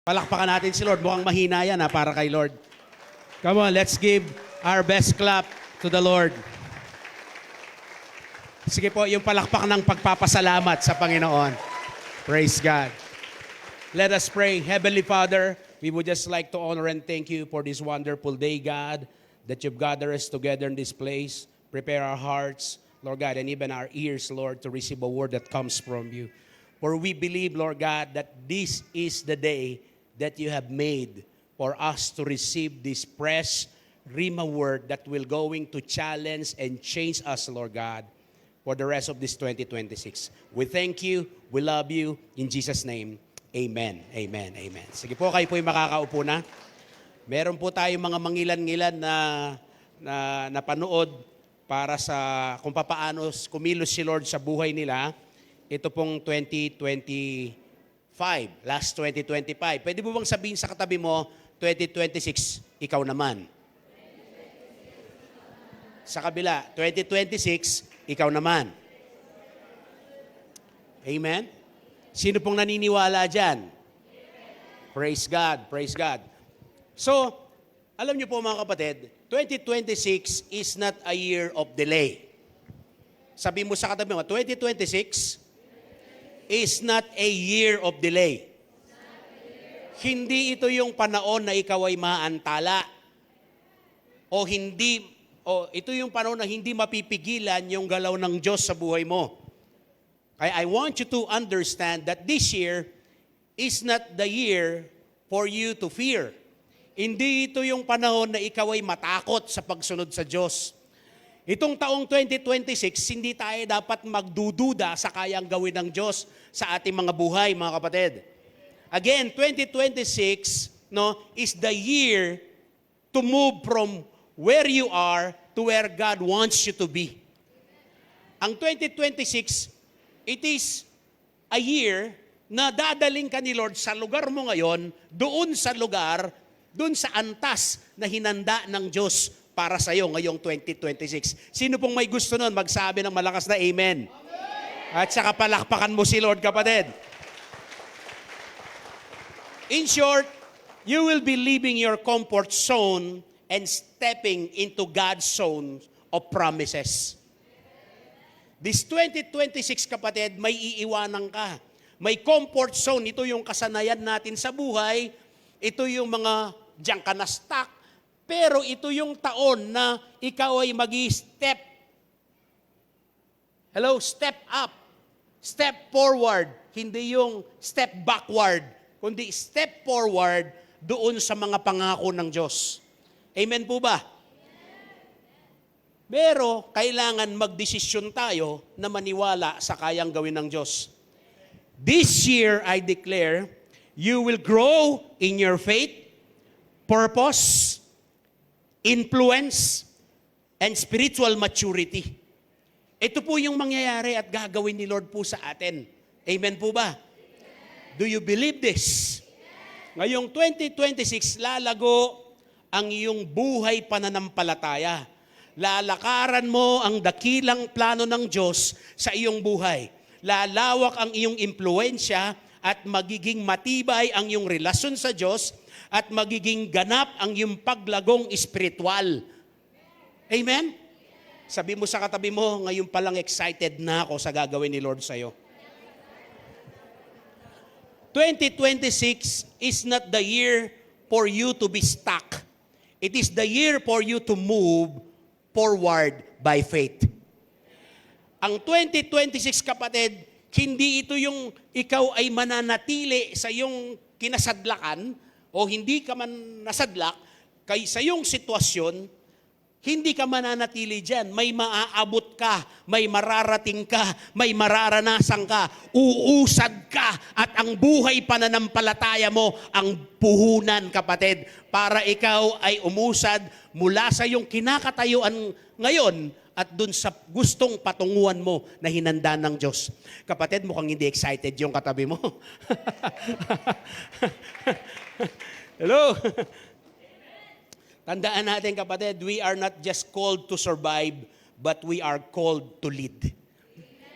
Palakpakan natin si Lord. Mukhang mahina yan para kay Lord. Come on, let's give our best clap to the Lord. Sige po, yung palakpak ng pagpapasalamat sa Panginoon. Praise God. Let us pray. Heavenly Father, we would just like to honor and thank you for this wonderful day, God, that you've gathered us together in this place. Prepare our hearts, Lord God, and even our ears, Lord, to receive a word that comes from you. For we believe, Lord God, that this is the day that you have made for us to receive this fresh Rhema word that will going to challenge and change us, Lord God, for the rest of this 2026. We thank you, we love you, in Jesus' name, amen, amen, amen. Sige po, kayo po yung makakaupo na. Meron po tayong mga mangilan-ngilan na napanood para sa kung paano kumilos si Lord sa buhay nila. Ito pong 2025, last 2025. Pwede mo bang sabihin sa katabi mo, 2026, ikaw naman. Sa kabila, 2026, ikaw naman. Amen? Sino pong naniniwala dyan? Praise God, praise God. So, alam niyo po mga kapatid, 2026 is not a year of delay. Sabi mo sa katabi mo, 2026 is not a year of delay. Hindi ito yung panahon na ikaw ay maantala. Ito yung panahon na hindi mapipigilan yung galaw ng Diyos sa buhay mo. I want you to understand that this year is not the year for you to fear. Hindi ito yung panahon na ikaw ay matakot sa pagsunod sa Diyos. Itong taong 2026, hindi tayo dapat magdududa sa kayang gawin ng Diyos sa ating mga buhay, mga kapatid. Again, 2026 is the year to move from where you are to where God wants you to be. Ang 2026, it is a year na dadaling ka ni Lord sa lugar mo ngayon, doon sa lugar, doon sa antas na hinanda ng Diyos para sa iyo ngayong 2026. Sino pong may gusto nun, magsabi ng malakas na amen. At saka palakpakan mo si Lord, kapatid. In short, you will be leaving your comfort zone and stepping into God's zone of promises. This 2026, kapatid, may iiwanan ka. May comfort zone. Ito yung kasanayan natin sa buhay. Ito yung mga diyan ka na stuck. Pero ito yung taon na ikaw ay mag-step. Hello? Step up. Step forward. Hindi yung step backward. Kundi step forward doon sa mga pangako ng Diyos. Amen po ba? Pero kailangan magdesisyon tayo na maniwala sa kayang gawin ng Diyos. This year, I declare, you will grow in your faith, purpose, influence, and spiritual maturity. Ito po yung mangyayari at gagawin ni Lord po sa atin. Amen po ba? Do you believe this? Ngayong 2026, lalago ang iyong buhay pananampalataya. Lalakaran mo ang dakilang plano ng Diyos sa iyong buhay. Lalawak ang iyong impluensya at magiging matibay ang iyong relasyon sa Diyos at magiging ganap ang iyong paglagong espiritual. Amen? Sabi mo sa katabi mo, ngayon palang excited na ako sa gagawin ni Lord sa iyo. 2026 is not the year for you to be stuck. It is the year for you to move forward by faith. Ang 2026, kapatid, hindi ito yung ikaw ay mananatili sa iyong kinasadlakan o hindi ka man nasadlak kay sa iyong sitwasyon, hindi ka mananatili dyan. May maaabot ka, may mararating ka, may mararanasan ka, uusad ka, at ang buhay pananampalataya mo ang puhunan, kapatid, para ikaw ay umusad mula sa iyong kinakatayuan ngayon at dun sa gustong patunguhan mo na hinanda ng Diyos. Kapatid, mukhang hindi excited yung katabi mo. Hello? Tandaan natin, kapatid, we are not just called to survive, but we are called to lead.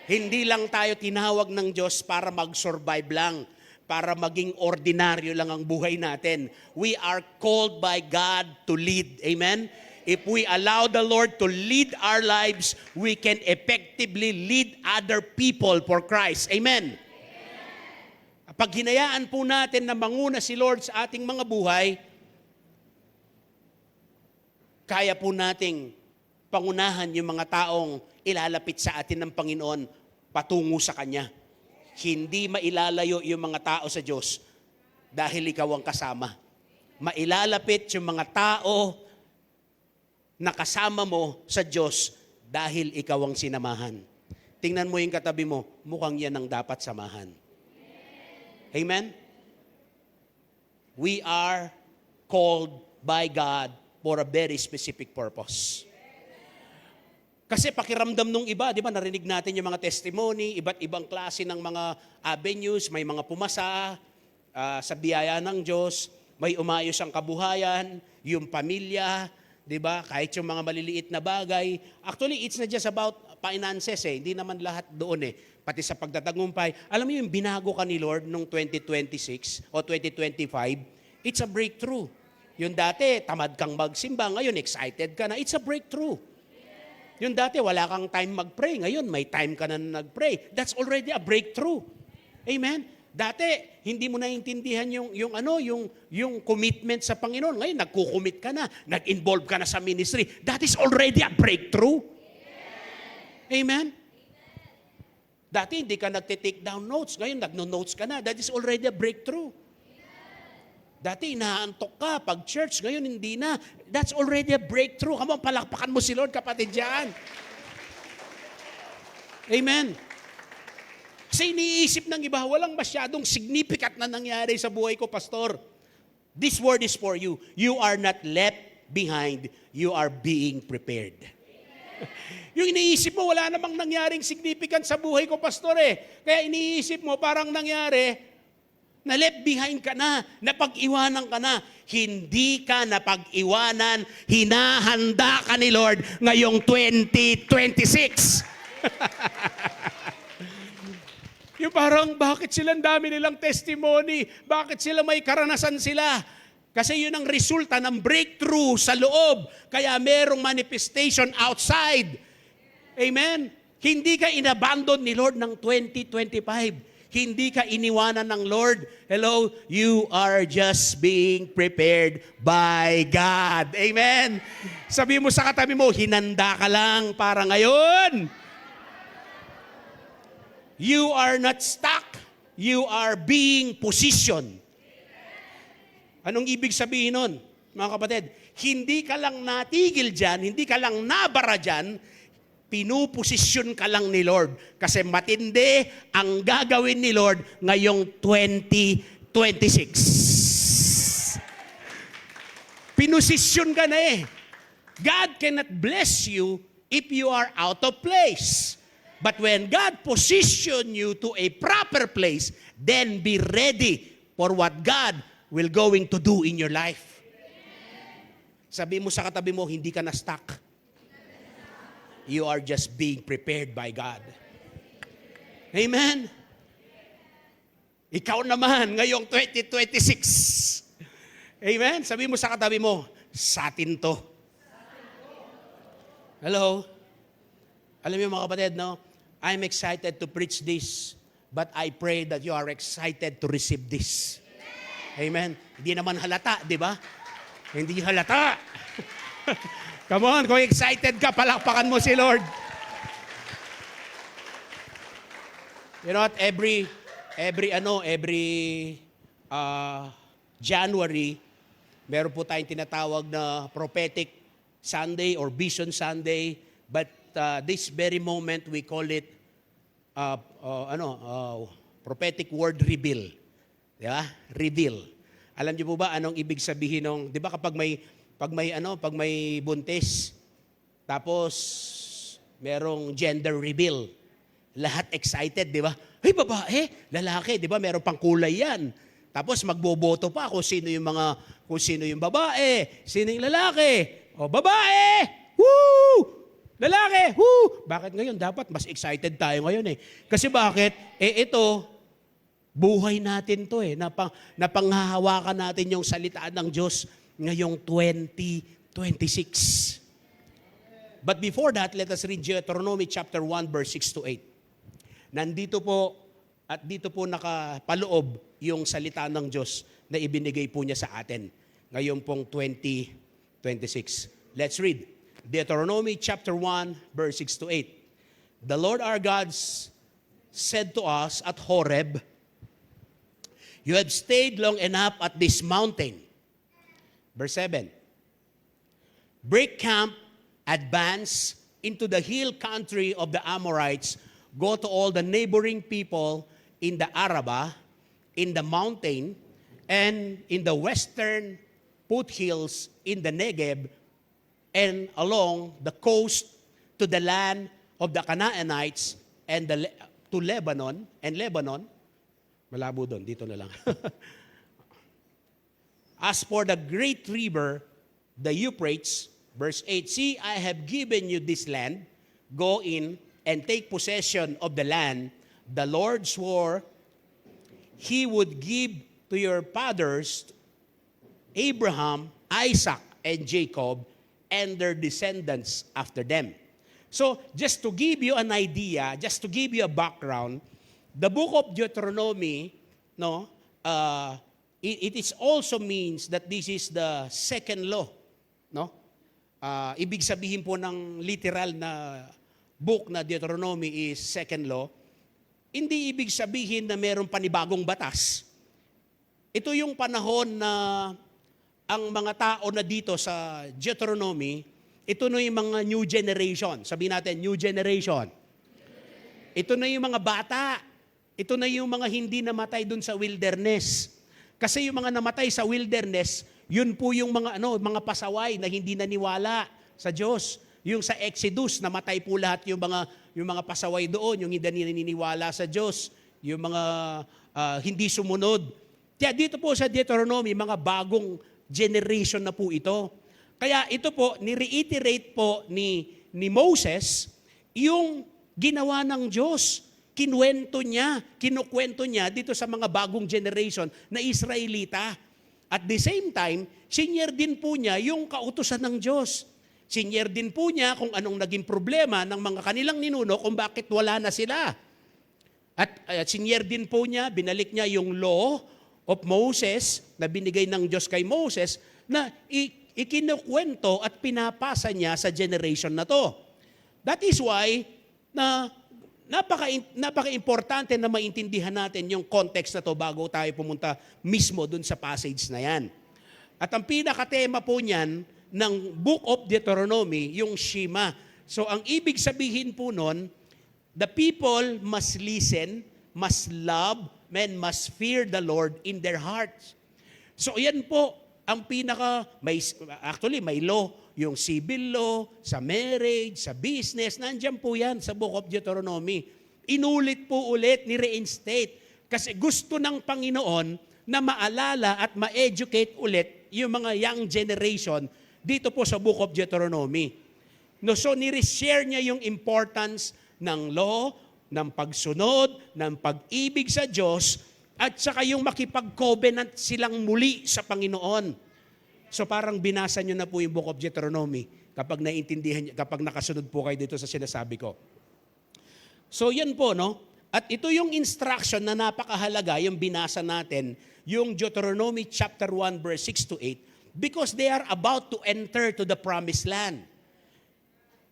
Hindi lang tayo tinawag ng Diyos para mag-survive lang. para maging ordinaryo lang ang buhay natin. We are called by God to lead. Amen? If we allow the Lord to lead our lives, we can effectively lead other people for Christ. Amen? Pag hinayaan po natin na manguna si Lord sa ating mga buhay, kaya po nating pangunahan yung mga taong ilalapit sa atin ng Panginoon patungo sa Kanya. Hindi mailalayo yung mga tao sa Diyos dahil ikaw ang kasama. Mailalapit yung mga tao na kasama mo sa Diyos dahil ikaw ang sinamahan. Tingnan mo yung katabi mo, mukhang yan ang dapat samahan. Amen? We are called by God for a very specific purpose. Kasi pakiramdam nung iba, di ba, narinig natin yung mga testimony, iba't ibang klase ng mga avenues, may mga pumasa sa biyaya ng Diyos, may umayos ang kabuhayan, yung pamilya, di ba, kahit yung mga maliliit na bagay. Actually, it's not just about finances hindi naman lahat doon pati sa pagtatagumpay. Alam mo yung binago ka ni Lord noong 2026 o 2025, it's a breakthrough. Yung dati, tamad kang magsimba, ngayon excited ka na, it's a breakthrough. Yung dati, wala kang time mag-pray. Ngayon, may time ka na nag-pray. That's already a breakthrough. Amen? Dati, hindi mo naiintindihan yung commitment sa Panginoon. Ngayon, nagkukumit ka na. Nag-involve ka na sa ministry. That is already a breakthrough. Amen? Dati, hindi ka nagtitake down notes. Ngayon, nagno-notes ka na. That is already a breakthrough. Dati, inaantok ka pag church. Ngayon, hindi na. That's already a breakthrough. Come on, palakpakan mo si Lord, kapatid dyan. Amen. Kasi iniisip ng iba, walang masyadong significant na nangyari sa buhay ko, Pastor. This word is for you. You are not left behind. You are being prepared. Yung iniisip mo, wala namang nangyaring significant sa buhay ko, Pastor Kaya iniisip mo, parang nangyari, na left behind ka na, napag-iwanan ka na. Hindi ka napag-iwanan, hinahanda ka ni Lord ngayong 2026. Yung parang, bakit silang dami nilang testimony? Bakit sila may karanasan sila? Kasi yun ang resulta ng breakthrough sa loob. Kaya merong manifestation outside. Amen? Hindi ka inabandon ni Lord ng 2025. Hindi ka iniwanan ng Lord. Hello, you are just being prepared by God. Amen? Sabi mo sa katabi mo, hinanda ka lang para ngayon. You are not stuck. You are being positioned. Anong ibig sabihin nun, mga kapatid? Hindi ka lang natigil dyan, hindi ka lang nabara dyan, pinuposisyon ka lang ni Lord. Kasi matindi ang gagawin ni Lord ngayong 2026. Pinosisyon ka na God cannot bless you if you are out of place. But when God position you to a proper place, then be ready for what God will going to do in your life. Sabi mo sa katabi mo, hindi ka na stuck. You are just being prepared by God. Amen? Ikaw naman, ngayong 2026. Amen? Sabi mo sa katabi mo, sa atin to. Hello? Alam niyo mga kapatid, no? I'm excited to preach this, but I pray that you are excited to receive this. Amen? Hindi naman halata, di ba? Hindi halata. Come on, kung excited ka, palakpakan mo si Lord. You know what? Every January, meron po tayong tinatawag na prophetic Sunday or Vision Sunday. But this very moment, we call it prophetic word reveal. Di ba? Reveal. Alam niyo po ba anong ibig sabihin ng, di ba kapag may buntis, tapos merong gender reveal. Lahat excited, di ba? Hey, babae, lalaki, di ba? Meron pang kulay yan. Tapos magboboto pa kung sino yung babae, sino yung lalaki. O, babae! Woo! Lalaki! Woo! Bakit ngayon? Dapat mas excited tayo ngayon Kasi bakit? Ito, Buhay natin to napanghahawakan natin yung salita ng Diyos ngayong 2026. But before that, let us read Deuteronomy chapter 1 verse 6 to 8. Nandito po at dito po nakapaloob yung salita ng Diyos na ibinigay po niya sa atin ngayon pong 2026. Let's read. Deuteronomy chapter 1 verse 6 to 8. The Lord our God said to us at Horeb, "You have stayed long enough at this mountain." Verse 7. "Break camp, advance into the hill country of the Amorites, go to all the neighboring people in the Arabah, in the mountain, and in the western foothills in the Negev, and along the coast to the land of the Canaanites, and to Lebanon, malabo doon, dito na lang. As for the great river, the Euphrates," verse 8, "See, I have given you this land. Go in and take possession of the land the Lord swore He would give to your fathers, Abraham, Isaac, and Jacob, and their descendants after them." So, just to give you an idea, just to give you a background, the book of Deuteronomy, it is also means that this is the second law, ibig sabihin po ng literal na book na Deuteronomy is second law, hindi ibig sabihin na mayroong panibagong batas. Ito yung panahon na ang mga tao na dito sa Deuteronomy, ito na yung mga new generation. Sabihin natin, new generation. Ito na yung mga bata. Ito na yung mga hindi namatay dun sa wilderness. Kasi yung mga namatay sa wilderness, yun po yung mga pasaway na hindi naniwala sa Diyos. Yung sa Exodus, namatay po lahat yung mga pasaway doon, yung hindi naniniwala sa Diyos, yung mga hindi sumunod. Kaya dito po sa Deuteronomy, mga bagong generation na po ito. Kaya ito po, ni-reiterate po ni Moses yung ginawa ng Diyos. Kinukwento niya dito sa mga bagong generation na Israelita. At the same time, senior din po niya yung kautusan ng Diyos. Senior din po niya kung anong naging problema ng mga kanilang ninuno kung bakit wala na sila. At senior din po niya, binalik niya yung law of Moses na binigay ng Diyos kay Moses na ikinukwento at pinapasa niya sa generation na to. That is why na napaka-importante na maintindihan natin yung context na to bago tayo pumunta mismo dun sa passage na yan. At ang pinaka-tema po niyan ng Book of Deuteronomy, yung Shema. So ang ibig sabihin po nun, the people must listen, must love, men must fear the Lord in their hearts. So yan po, ang may law, yung civil law, sa marriage, sa business, nandiyan po yan sa Book of Deuteronomy. Inulit po ulit, ni-reinstate. Kasi gusto ng Panginoon na maalala at ma-educate ulit yung mga young generation dito po sa Book of Deuteronomy. So, ni-share niya yung importance ng law, ng pagsunod, ng pag-ibig sa Diyos, at saka yung makipag-covenant silang muli sa Panginoon. So parang binasa nyo na po yung Book of Deuteronomy kapag naiintindihan, kapag nakasunod po kayo dito sa sinasabi ko. So yan po, At ito yung instruction na napakahalaga, yung binasa natin, yung Deuteronomy chapter 1 verse 6 to 8, because they are about to enter to the promised land.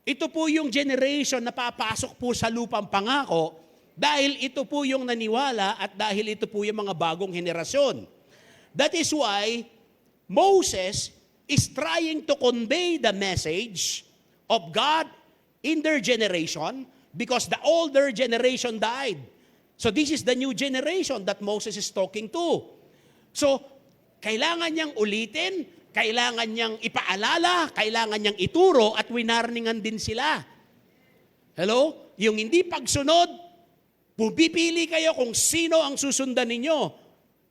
Ito po yung generation na papasok po sa lupang pangako dahil ito po yung naniwala at dahil ito po yung mga bagong henerasyon. That is why Moses is trying to convey the message of God in their generation because the older generation died. So this is the new generation that Moses is talking to. So, kailangan niyang ulitin, kailangan niyang ipaalala, kailangan niyang ituro at winarningan din sila. Hello? Yung hindi pagsunod, pupipili kayo kung sino ang susundan ninyo.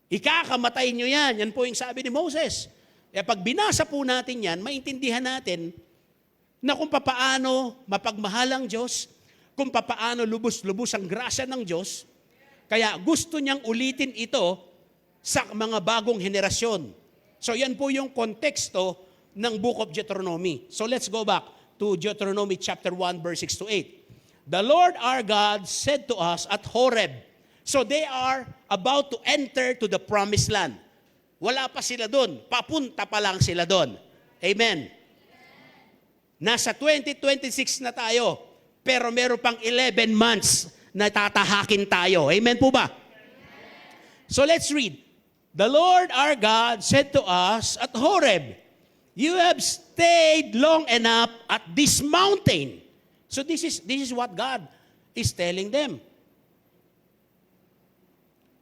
Ikakamatay nyo yan. Yan po yung sabi ni Moses. Kaya pag binasa po natin yan, maintindihan natin na kung papaano mapagmahal ang Diyos, kung papaano lubos-lubos ang grasya ng Diyos, Kaya gusto niyang ulitin ito sa mga bagong henerasyon. So yan po yung konteksto ng Book of Deuteronomy. So let's go back to Deuteronomy chapter 1 verse 6 to 8. The Lord our God said to us at Horeb. So they are about to enter to the promised land. Wala pa sila doon. Papunta pa lang sila doon. Amen. Nasa 2026 na tayo, pero meron pang 11 months na tatahakin tayo. Amen po ba? So let's read. The Lord our God said to us at Horeb, you have stayed long enough at this mountain. So this is what God is telling them.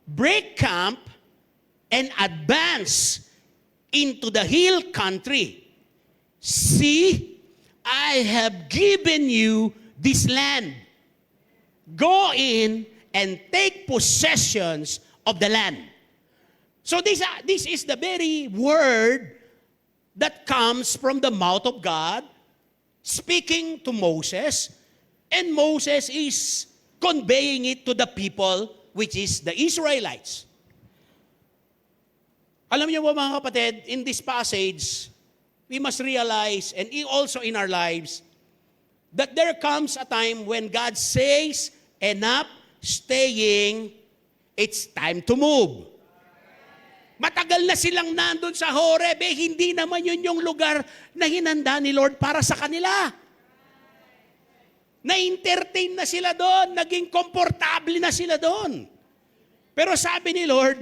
Break camp and advance into the hill country. See, I have given you this land. Go in and take possessions of the land. So this is the very word that comes from the mouth of God, speaking to Moses, and Moses is conveying it to the people, which is the Israelites. Alam niyo po mga kapatid, in this passage, we must realize, and also in our lives, that there comes a time when God says, enough staying, it's time to move. Matagal na silang nandun sa Horeb, hindi naman yun yung lugar na hinanda ni Lord para sa kanila. Na-entertain na sila doon, naging komportable na sila doon. Pero sabi ni Lord,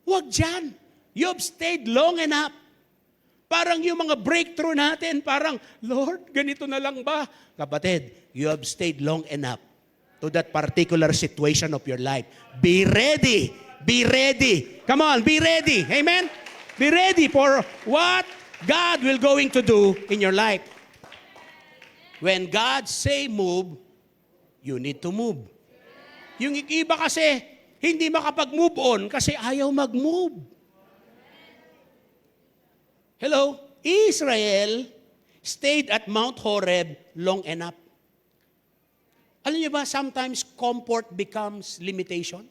huwag dyan. You've stayed long enough. Parang yung mga breakthrough natin, parang, Lord, ganito na lang ba? Kapatid, you have stayed long enough to that particular situation of your life. Be ready. Be ready. Come on, be ready. Amen? Be ready for what God will going to do in your life. When God say move, you need to move. Yung iba kasi, hindi makapag-move on kasi ayaw mag-move. Hello? Israel stayed at Mount Horeb long enough. Alam niyo ba, sometimes comfort becomes limitation.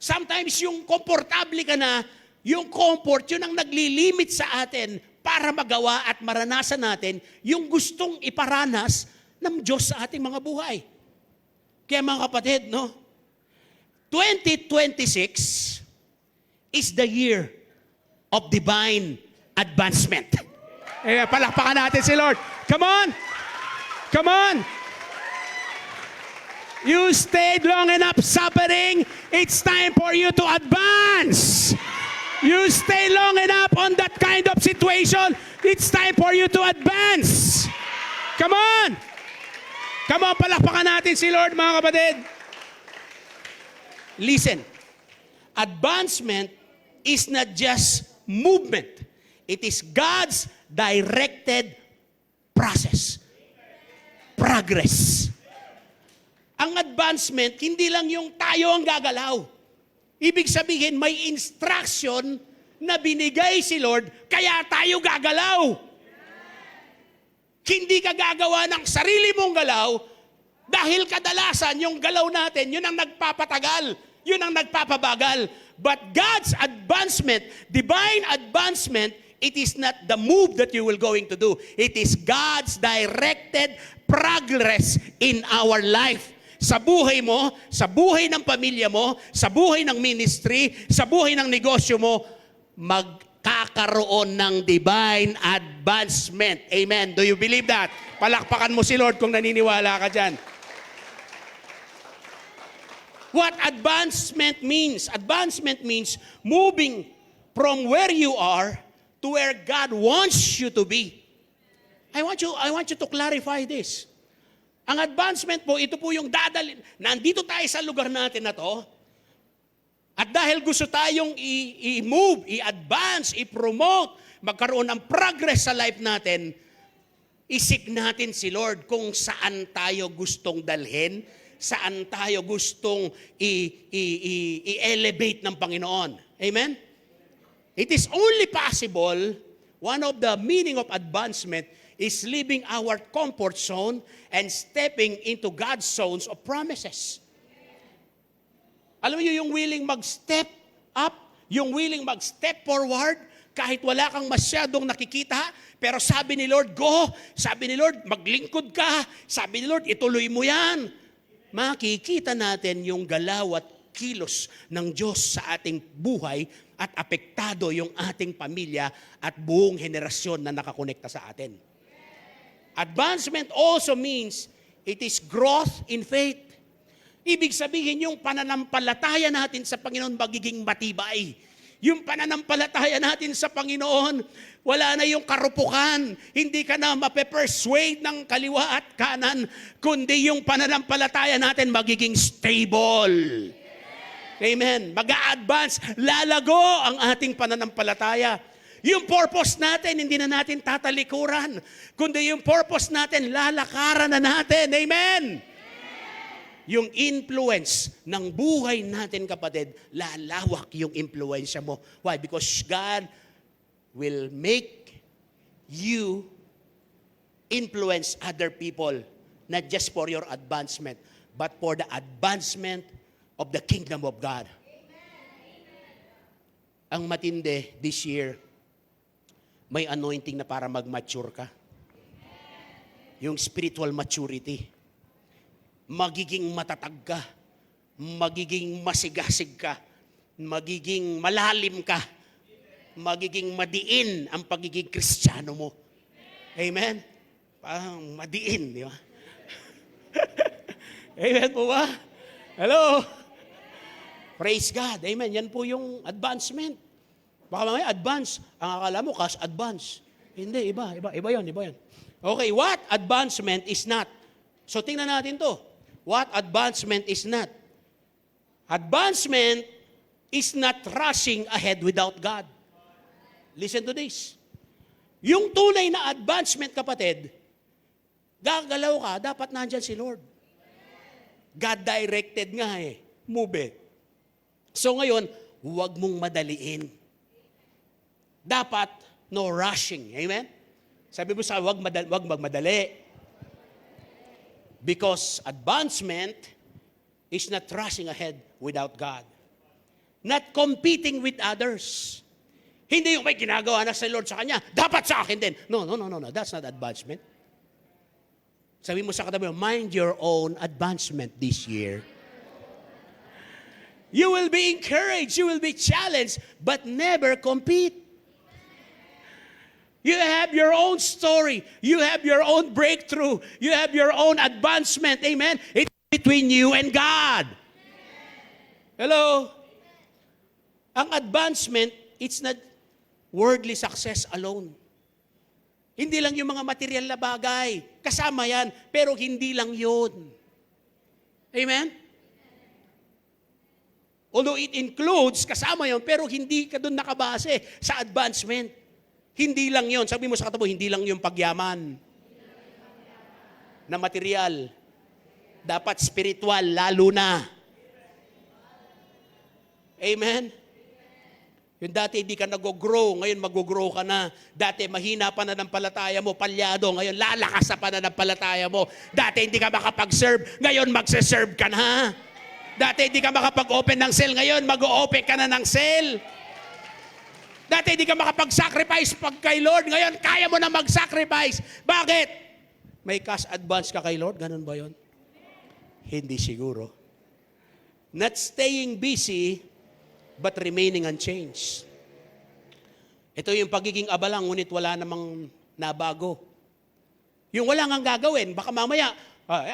Sometimes yung komportable ka na, yung comfort, yun ang naglilimit sa atin para magawa at maranasan natin yung gustong iparanas ng Diyos sa ating mga buhay. Kaya mga kapatid, no? 2026 is the year of divine advancement. Palakpakan natin si Lord. Come on! Come on! You stayed long enough suffering. It's time for you to advance. You stay long enough on that kind of situation. It's time for you to advance. Come on. Come on, palakpakan natin si Lord, mga kapatid. Listen. Advancement is not just movement. It is God's directed process. Progress. Ang advancement, hindi lang yung tayo ang gagalaw. Ibig sabihin, may instruction na binigay si Lord, kaya tayo gagalaw. Hindi ka gagawa ng sarili mong galaw, dahil kadalasan yung galaw natin, yun ang nagpapatagal, yun ang nagpapabagal. But God's advancement, divine advancement, it is not the move that you will going to do. It is God's directed progress in our life. Sa buhay mo, sa buhay ng pamilya mo, sa buhay ng ministry, sa buhay ng negosyo mo, magkakaroon ng divine advancement. Amen. Do you believe that? Palakpakan mo si Lord kung naniniwala ka dyan. What advancement means? Advancement means moving from where you are to where God wants you to be. I want you to clarify this. Ang advancement po, ito po yung dadalhin. Nandito tayo sa lugar natin na to. At dahil gusto tayong i-move, i-advance, i-promote, magkaroon ng progress sa life natin, isik natin si Lord kung saan tayo gustong dalhin, saan tayo gustong i-elevate ng Panginoon. Amen? It is only possible, one of the meaning of advancement is leaving our comfort zone and stepping into God's zones of promises. Alam niyo yung willing mag-step up, yung willing mag-step forward, kahit wala kang masyadong nakikita, pero sabi ni Lord, go. Sabi ni Lord, maglingkod ka. Sabi ni Lord, ituloy mo yan. Makikita natin yung galaw at kilos ng Diyos sa ating buhay at apektado yung ating pamilya at buong henerasyon na nakakonekta sa atin. Advancement also means it is growth in faith. Ibig sabihin yung pananampalataya natin sa Panginoon magiging matibay. Yung pananampalataya natin sa Panginoon, wala na yung karupukan. Hindi ka na mape-persuade ng kaliwa at kanan, kundi yung pananampalataya natin magiging stable. Amen. Mag-a-advance, lalago ang ating pananampalataya. Yung purpose natin, hindi na natin tatalikuran, kundi yung purpose natin, lalakaran na natin. Amen. Yung influence ng buhay natin, kapatid, lalawak yung impluensya mo. Why? Because God will make you influence other people, not just for your advancement, but for the advancement of the kingdom of God. Ang matindi this year, may anointing na para mag-mature ka. Yung spiritual maturity. Magiging matatag ka, magiging masigasig ka, magiging malalim ka, magiging madiin ang pagiging Kristiyano mo. Amen? Parang madiin, di ba? Amen po ba? Hello? Praise God. Amen. Yan po yung advancement. Baka mamaya advance. Ang akala mo, cash advance. Hindi, iba yun. Okay, what advancement is not? So tingnan natin to. What advancement is not? Advancement is not rushing ahead without God. Listen to this. Yung tunay na advancement, kapatid, gagalaw ka, dapat nandyan si Lord. God-directed nga Move it. So ngayon, huwag mong madaliin. Dapat no rushing. Amen? Sabi mo sa huwag magmadali. Because advancement is not rushing ahead without God. Not competing with others. Hindi yung may ginagawa na sa Lord sa kanya, dapat sa akin din. No. That's not advancement. Sabi mo sa katabi mo, mind your own advancement this year. You will be encouraged, you will be challenged, but never compete. You have your own story. You have your own breakthrough. You have your own advancement. Amen? It's between you and God. Hello? Ang advancement, it's not worldly success alone. Hindi lang yung mga material na bagay. Kasama yan, pero hindi lang yun. Amen? Although it includes, kasama yun, pero hindi ka doon nakabase sa advancement. Hindi lang yon. Sabi mo sa katabi, hindi lang yung pagyaman na material. Dapat spiritual, lalo na. Amen? Yung dati hindi ka nag-grow, ngayon mag-grow ka na. Dati mahina pa na ng palataya mo, palyado, ngayon lalakas sa pananampalataya mo. Dati hindi ka makapag-serve, ngayon magse-serve ka na. Dati hindi ka makapag-open ng cell, ngayon mag-open ka na ng cell. Dati hindi ka makapag-sacrifice pag kay Lord. Ngayon, kaya mo na mag-sacrifice. Bakit? May cash advance ka kay Lord? Ganun ba yon? Hindi siguro. Not staying busy, but remaining unchanged. Ito yung pagiging abalang, ngunit wala namang nabago. Yung wala nang gagawin, baka mamaya,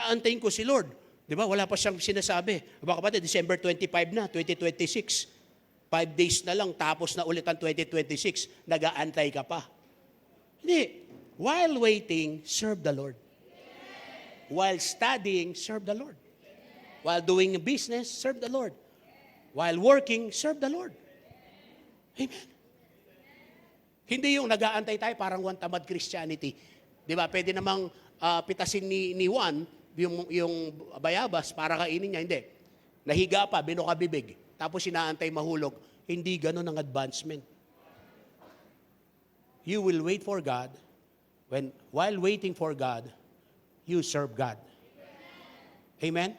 antayin ko si Lord. Di ba? Wala pa siyang sinasabi. Baka pati, December 25 na, 2026. 5 days na lang, tapos na ulit ang 2026, nag-aantay ka pa. Hindi. While waiting, serve the Lord. While studying, serve the Lord. While doing business, serve the Lord. While working, serve the Lord. Amen. Hindi yung nag-aantay tayo parang one tamad Christianity. Di ba? Pwede namang pitasin ni Juan yung bayabas para kainin niya. Hindi. Nahiga pa, binuka bibig. Tapos inaantay mahulog. Hindi ganun ang advancement. You will wait for God. While waiting for God, you serve God. Amen?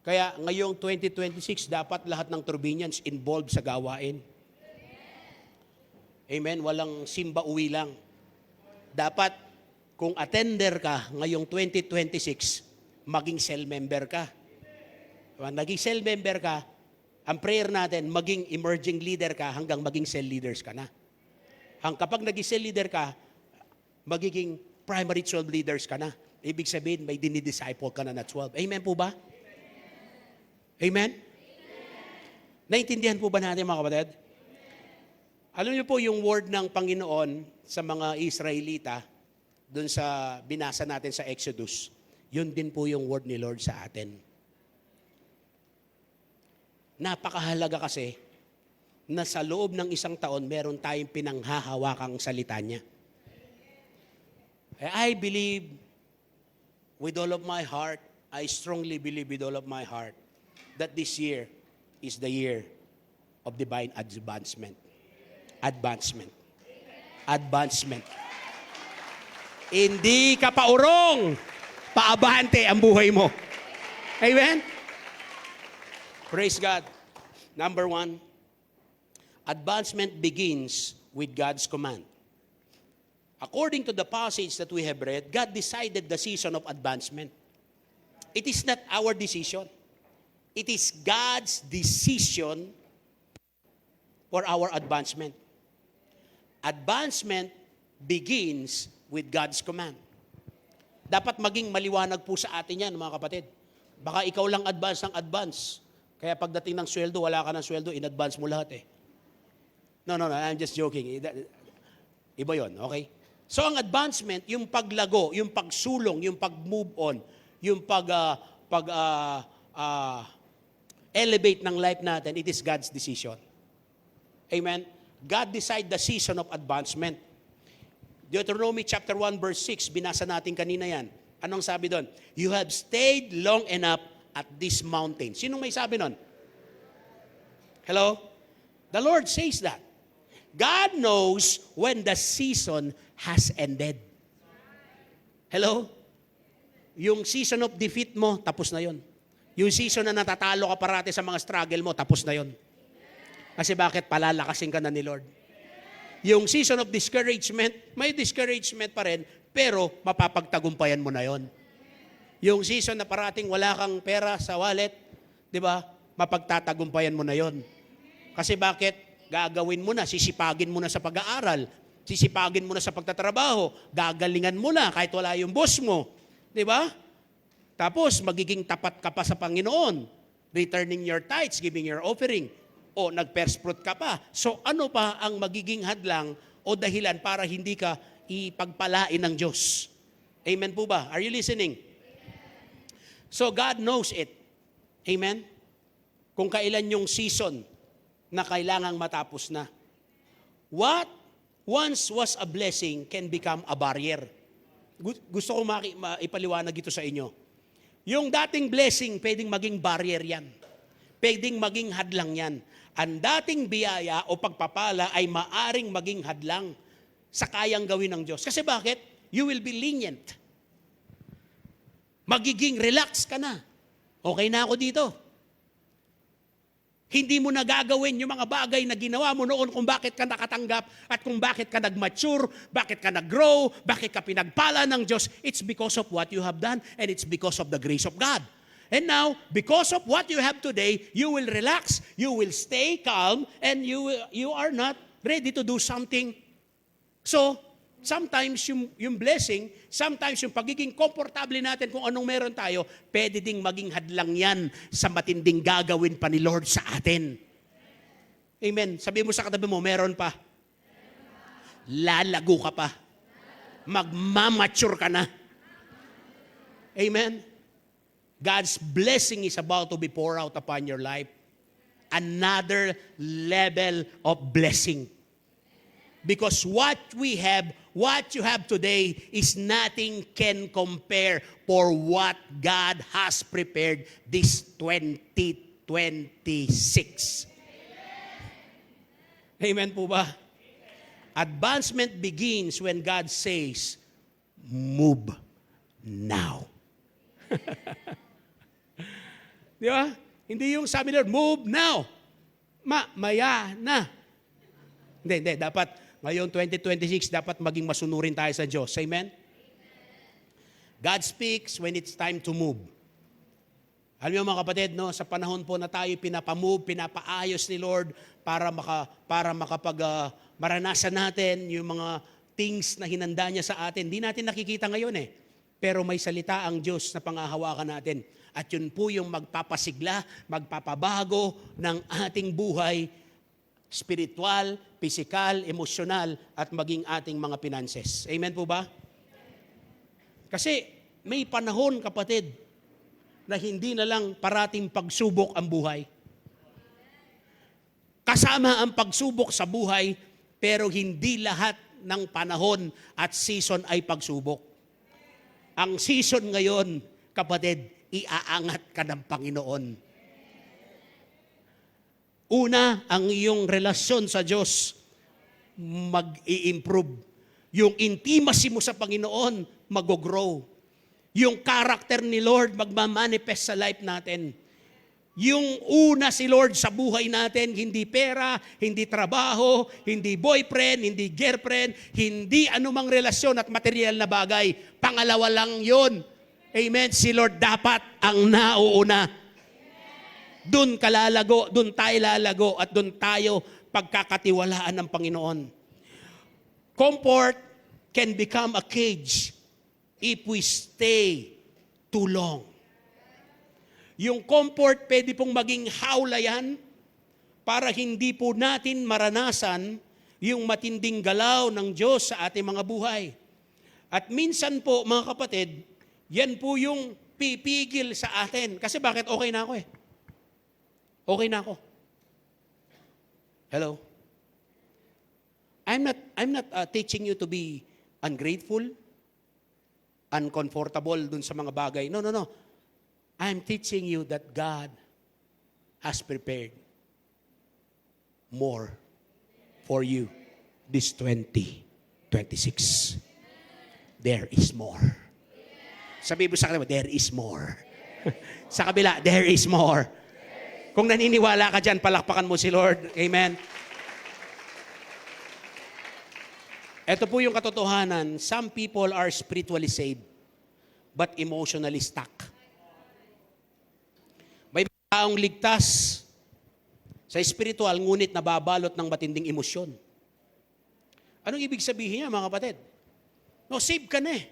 Kaya ngayong 2026, dapat lahat ng Turbinians involved sa gawain. Amen? Walang simba uwi lang. Dapat, kung attender ka ngayong 2026, maging cell member ka. Naging cell member ka, ang prayer natin, maging emerging leader ka hanggang maging cell leaders ka na. Kapag naging cell leader ka, magiging primary 12 leaders ka na. Ibig sabihin, may dinidisciple ka na 12. Amen po ba? Amen? Naintindihan po ba natin mga kapatid? Alam niyo po yung word ng Panginoon sa mga Israelita, dun sa binasa natin sa Exodus, yun din po yung word ni Lord sa atin. Napakahalaga kasi na sa loob ng isang taon, meron tayong pinanghahawakang salita niya. I believe with all of my heart, I strongly believe with all of my heart, that this year is the year of divine advancement. Advancement. Advancement. Hindi ka paurong, paabante ang buhay mo. Amen? Praise God. Number 1, advancement begins with God's command. According to the passage that we have read, God decided the season of advancement. It is not our decision. It is God's decision for our advancement. Advancement begins with God's command. Dapat maging maliwanag po sa atin yan, mga kapatid. Baka ikaw lang advance ng advance. Kaya pagdating ng sweldo, wala ka ng sweldo, in-advance mo lahat eh. No, I'm just joking. Iba yon, okay? So ang advancement, yung paglago, yung pagsulong, yung pag-move on, yung elevate ng life natin, it is God's decision. Amen? God decide the season of advancement. Deuteronomy chapter 1 verse 6, binasa natin kanina yan. Anong sabi doon? You have stayed long enough at this mountain. Sinong may sabi nun? Hello? The Lord says that. God knows when the season has ended. Hello? Yung season of defeat mo, tapos na yon. Yung season na natatalo ka parati sa mga struggle mo, tapos na yon. Kasi bakit? Palalakasin ka na ni Lord. Yung season of discouragement, may discouragement pa rin, pero mapapagtagumpayan mo na yon. Yung season na parating wala kang pera sa wallet, di ba? Mapagtatagumpayan mo na yon. Kasi bakit? Gagawin mo na, sisipagin mo na sa pag-aaral, sisipagin mo na sa pagtatrabaho, gagalingan mo na kahit wala yung boss mo. Di ba? Tapos, magiging tapat ka pa sa Panginoon. Returning your tithes, giving your offering. O nag-first fruit ka pa. So ano pa ang magiging hadlang o dahilan para hindi ka ipagpalain ng Diyos? Amen po ba? Are you listening? So God knows it. Amen? Kung kailan yung season na kailangang matapos na. What once was a blessing can become a barrier. Gusto ko ipaliwanag ito sa inyo. Yung dating blessing, pwedeng maging barrier yan. Pwedeng maging hadlang yan. Ang dating biyaya o pagpapala ay maaring maging hadlang sa kayang gawin ng Diyos. Kasi bakit? You will be lenient. Magiging relax ka na. Okay na ako dito. Hindi mo na gagawin yung mga bagay na ginawa mo noon kung bakit ka nakatanggap at kung bakit ka nag-mature, bakit ka nag-grow, bakit ka pinagpala ng Diyos. It's because of what you have done and it's because of the grace of God. And now, because of what you have today, you will relax, you will stay calm, and you are not ready to do something. So, sometimes yung blessing, sometimes yung pagiging komportable natin kung anong meron tayo, pwede ding maging hadlang yan sa matinding gagawin pa ni Lord sa atin. Amen. Sabi mo sa katabi mo, meron pa. Lalago ka pa. Magmamature ka na. Amen. God's blessing is about to be poured out upon your life. Another level of blessing. Because what we have, what you have today is nothing can compare for what God has prepared this 2026. Amen po ba? Advancement begins when God says, move now. Di ba? Hindi yung sabi ni Lord, move now. Maya na. Hindi. Dapat, ngayon 2026, dapat maging masunurin tayo sa Diyos. Amen? God speaks when it's time to move. Alam niyo mga kapatid, no, sa panahon po na tayo pinapamove, pinapaayos ni Lord para maranasan natin yung mga things na hinanda niya sa atin. Hindi natin nakikita ngayon eh. Pero may salita ang Diyos na pangahawakan natin. At yun po yung magpapasigla, magpapabago ng ating buhay, spiritual, physical, emosyonal, at maging ating mga finances. Amen po ba? Kasi may panahon, kapatid, na hindi na lang parating pagsubok ang buhay. Kasama ang pagsubok sa buhay, pero hindi lahat ng panahon at season ay pagsubok. Ang season ngayon, kapatid, iaangat ka ng Panginoon. Una, ang iyong relasyon sa Diyos mag-i-improve. Yung intimacy mo sa Panginoon mag-grow. Yung character ni Lord magmamanifest sa life natin. Yung una si Lord sa buhay natin, hindi pera, hindi trabaho, hindi boyfriend, hindi girlfriend, hindi anumang relasyon at material na bagay. Pangalawa lang yun. Amen. Si Lord dapat ang nauuna. Doon ka lalago, doon tayo lalago, at doon tayo pagkakatiwalaan ng Panginoon. Comfort can become a cage if we stay too long. Yung comfort pwede pong maging hawlayan para hindi po natin maranasan yung matinding galaw ng Diyos sa ating mga buhay. At minsan po, mga kapatid, yan po yung pipigil sa atin. Kasi bakit? Okay na ako eh. Okay na ako. Hello? I'm not teaching you to be ungrateful, uncomfortable dun sa mga bagay. No. I'm teaching you that God has prepared more for you this 2026. There is more. Sabi mo sa kanila, there is more. Sa kabila, there is more. Kung naniniwala ka dyan, palakpakan mo si Lord. Amen. Ito po yung katotohanan. Some people are spiritually saved, but emotionally stuck. May mga taong ligtas sa spiritual, ngunit nababalot ng matinding emosyon. Anong ibig sabihin niya, mga kapatid? No, save ka na eh.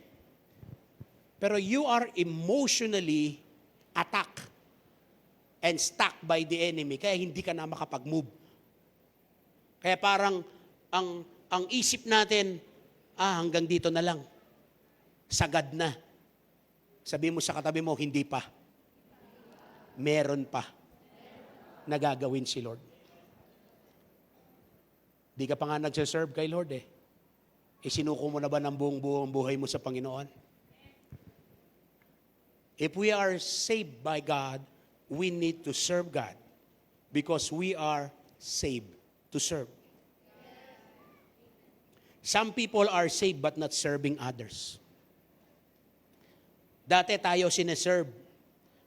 Pero you are emotionally attacked and stuck by the enemy, kaya hindi ka na makapag-move. Kaya parang ang isip natin, hanggang dito na lang. Sagad na. Sabi mo sa katabi mo, hindi pa. Meron pa na gagawin si Lord. Di ka pa nga nagsiserve kay Lord eh. Isinuko mo na ba ng buong buhay mo sa Panginoon? If we are saved by God, we need to serve God because we are saved to serve. Some people are saved but not serving others. Dati tayo sineserve.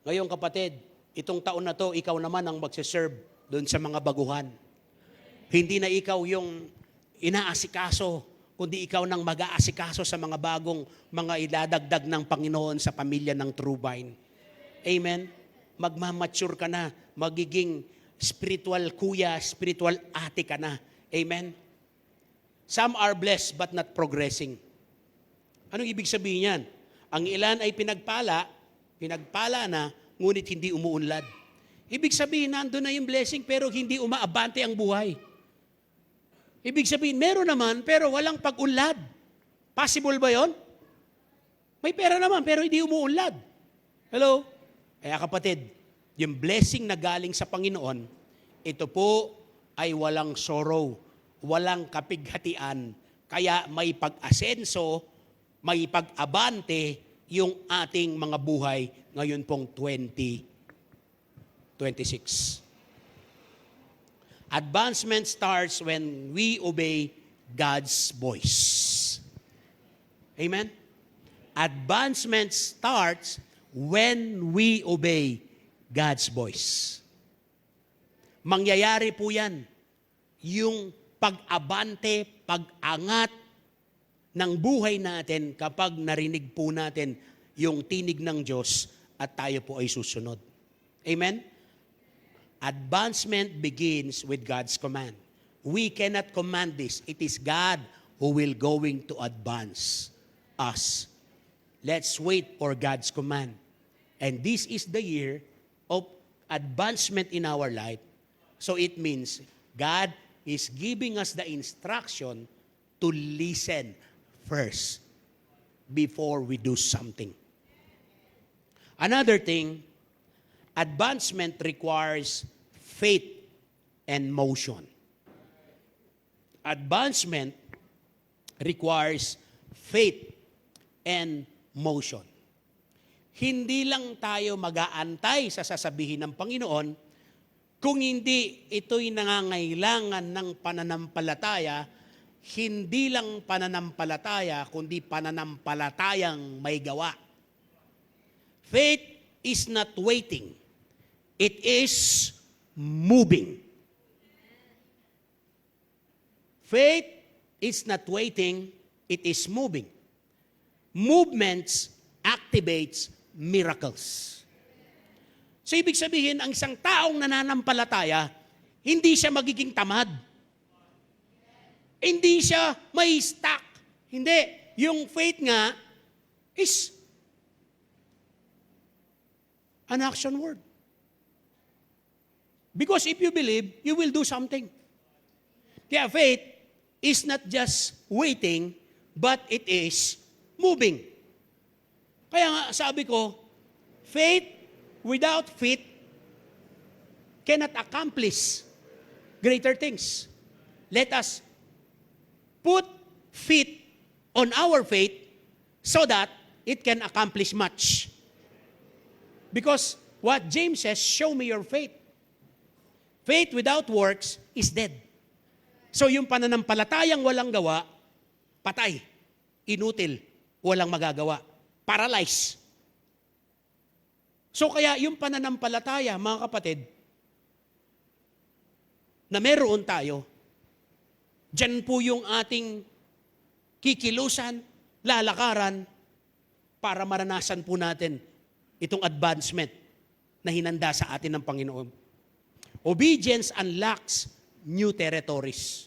Ngayon kapatid, itong taon na to, ikaw naman ang magsiserve doon sa mga baguhan. Hindi na ikaw yung inaasikaso, kundi ikaw nang mag-aasikaso sa mga bagong mga idadagdag ng Panginoon sa pamilya ng True Vine. Amen? Magmamature ka na, magiging spiritual kuya, spiritual ate ka na. Amen? Some are blessed but not progressing. Anong ibig sabihin yan? Ang ilan ay pinagpala na, ngunit hindi umuunlad. Ibig sabihin, nandun na yung blessing pero hindi umaabante ang buhay. Ibig sabihin, meron naman pero walang pag-unlad. Possible ba yon? May pera naman pero hindi umuunlad. Hello? Kaya kapatid, yung blessing na galing sa Panginoon, ito po ay walang sorrow, walang kapighatian. Kaya may pag-asenso, may pag-abante yung ating mga buhay ngayon pong 2026. Advancement starts when we obey God's voice. Amen? Advancement starts when we obey God's voice. Mangyayari po yan. Yung pag-abante, pag-angat ng buhay natin kapag narinig po natin yung tinig ng Diyos at tayo po ay susunod. Amen? Advancement begins with God's command. We cannot command this. It is God who will going to advance us. Let's wait for God's command. And this is the year of advancement in our life. So it means God is giving us the instruction to listen first before we do something. Another thing, advancement requires faith and motion. Advancement requires faith and motion. Hindi lang tayo mag-aantay sa sasabihin ng Panginoon, kung hindi ito'y nangangailangan ng pananampalataya, hindi lang pananampalataya, kundi pananampalatayang may gawa. Faith is not waiting. It is moving. Faith is not waiting, it is moving. Movements activates miracles. So ibig sabihin, ang isang taong nananampalataya, hindi siya magiging tamad. Hindi siya may stuck. Hindi. Yung faith nga is an action word. Because if you believe, you will do something. Kaya faith is not just waiting, but it is moving. Kaya nga sabi ko, faith without faith cannot accomplish greater things. Let us put faith on our faith so that it can accomplish much. Because what James says, show me your faith. Faith without works is dead. So yung pananampalatayang walang gawa, patay, inutil, walang magagawa, paralyzed. So kaya yung pananampalataya, mga kapatid, na meron tayo, dyan po yung ating kikilusan, lalakaran, para maranasan po natin itong advancement na hinanda sa atin ng Panginoon. Obedience unlocks new territories.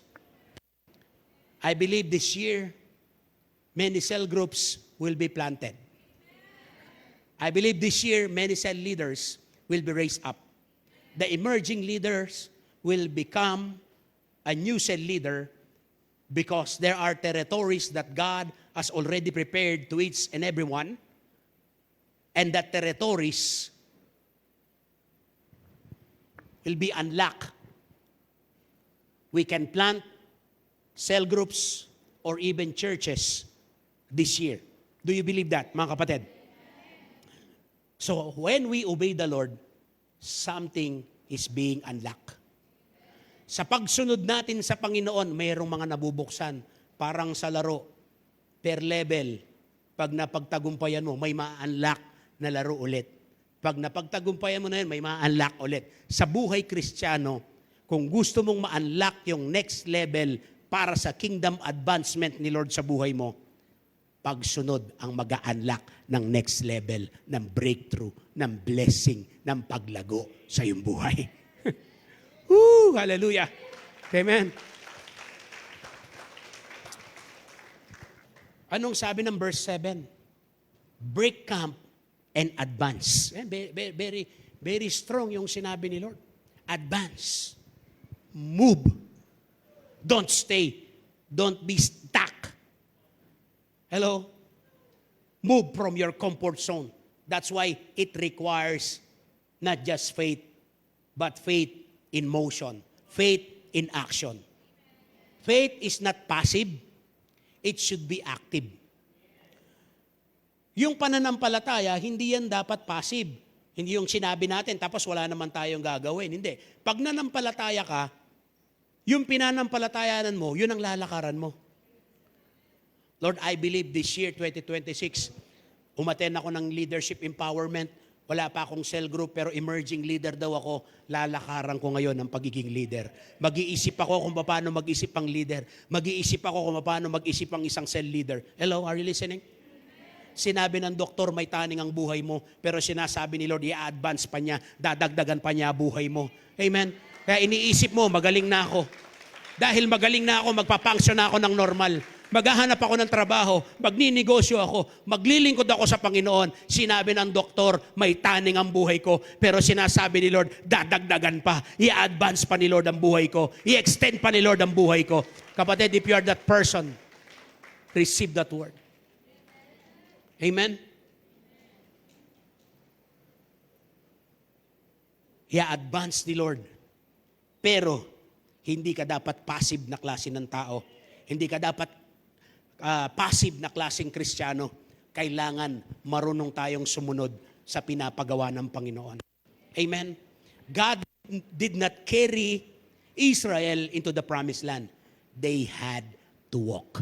I believe this year, many cell groups will be planted. I believe this year, many cell leaders will be raised up. The emerging leaders will become a new cell leader because there are territories that God has already prepared to each and every one, and that territories will be unlocked. We can plant cell groups or even churches this year. Do you believe that, mga kapatid? So when we obey the Lord, something is being unlocked. Sa pagsunod natin sa Panginoon, mayroong mga nabubuksan. Parang sa laro, per level. Pag napagtagumpayan mo, may ma-unlock na laro ulit. Pag napagtagumpayan mo na yun, may ma-unlock ulit. Sa buhay Kristiyano, kung gusto mong ma-unlock yung next level para sa kingdom advancement ni Lord sa buhay mo, pagsunod ang mag-unlock ng next level, ng breakthrough, ng blessing, ng paglago sa iyong buhay. Woo! Hallelujah! Amen! Anong sabi ng verse 7? Break camp and advance. Very, very strong yung sinabi ni Lord. Advance. Move. Don't stay. Don't be stuck. Hello? Move from your comfort zone. That's why it requires not just faith, but faith in motion. Faith in action. Faith is not passive. It should be active. Yung pananampalataya, hindi yan dapat passive. Hindi yung sinabi natin, tapos wala naman tayong gagawin. Hindi. Pag nanampalataya ka, yung pinanampalatayanan mo, yun ang lalakaran mo. Lord, I believe this year, 2026, umaten ako ng leadership empowerment. Wala pa akong cell group pero emerging leader daw ako. Lalakaran ko ngayon ang pagiging leader. Mag-iisip ako kung paano mag-isip ang leader. Mag-iisip ako kung paano mag-isip ang isang cell leader. Hello, are you listening? Sinabi ng doktor, may taning ang buhay mo. Pero sinasabi ni Lord, i-advance pa niya. Dadagdagan pa niya buhay mo. Amen? Kaya iniisip mo, magaling na ako. Dahil magaling na ako, magpapunction na ako ng normal. Maghahanap ako ng trabaho, magninegosyo ako, maglilingkod ako sa Panginoon. Sinabi ng doktor, may taning ang buhay ko. Pero sinasabi ni Lord, dadagdagan pa. I-advance pa ni Lord ang buhay ko. I-extend pa ni Lord ang buhay ko. Kapatid, if you are that person, receive that word. Amen? I-advance ni Lord. Pero, hindi ka dapat passive na klase ng tao. Hindi ka dapat passive na klaseng Kristiyano. Kailangan marunong tayong sumunod sa pinapagawa ng Panginoon. Amen? God did not carry Israel into the promised land. They had to walk.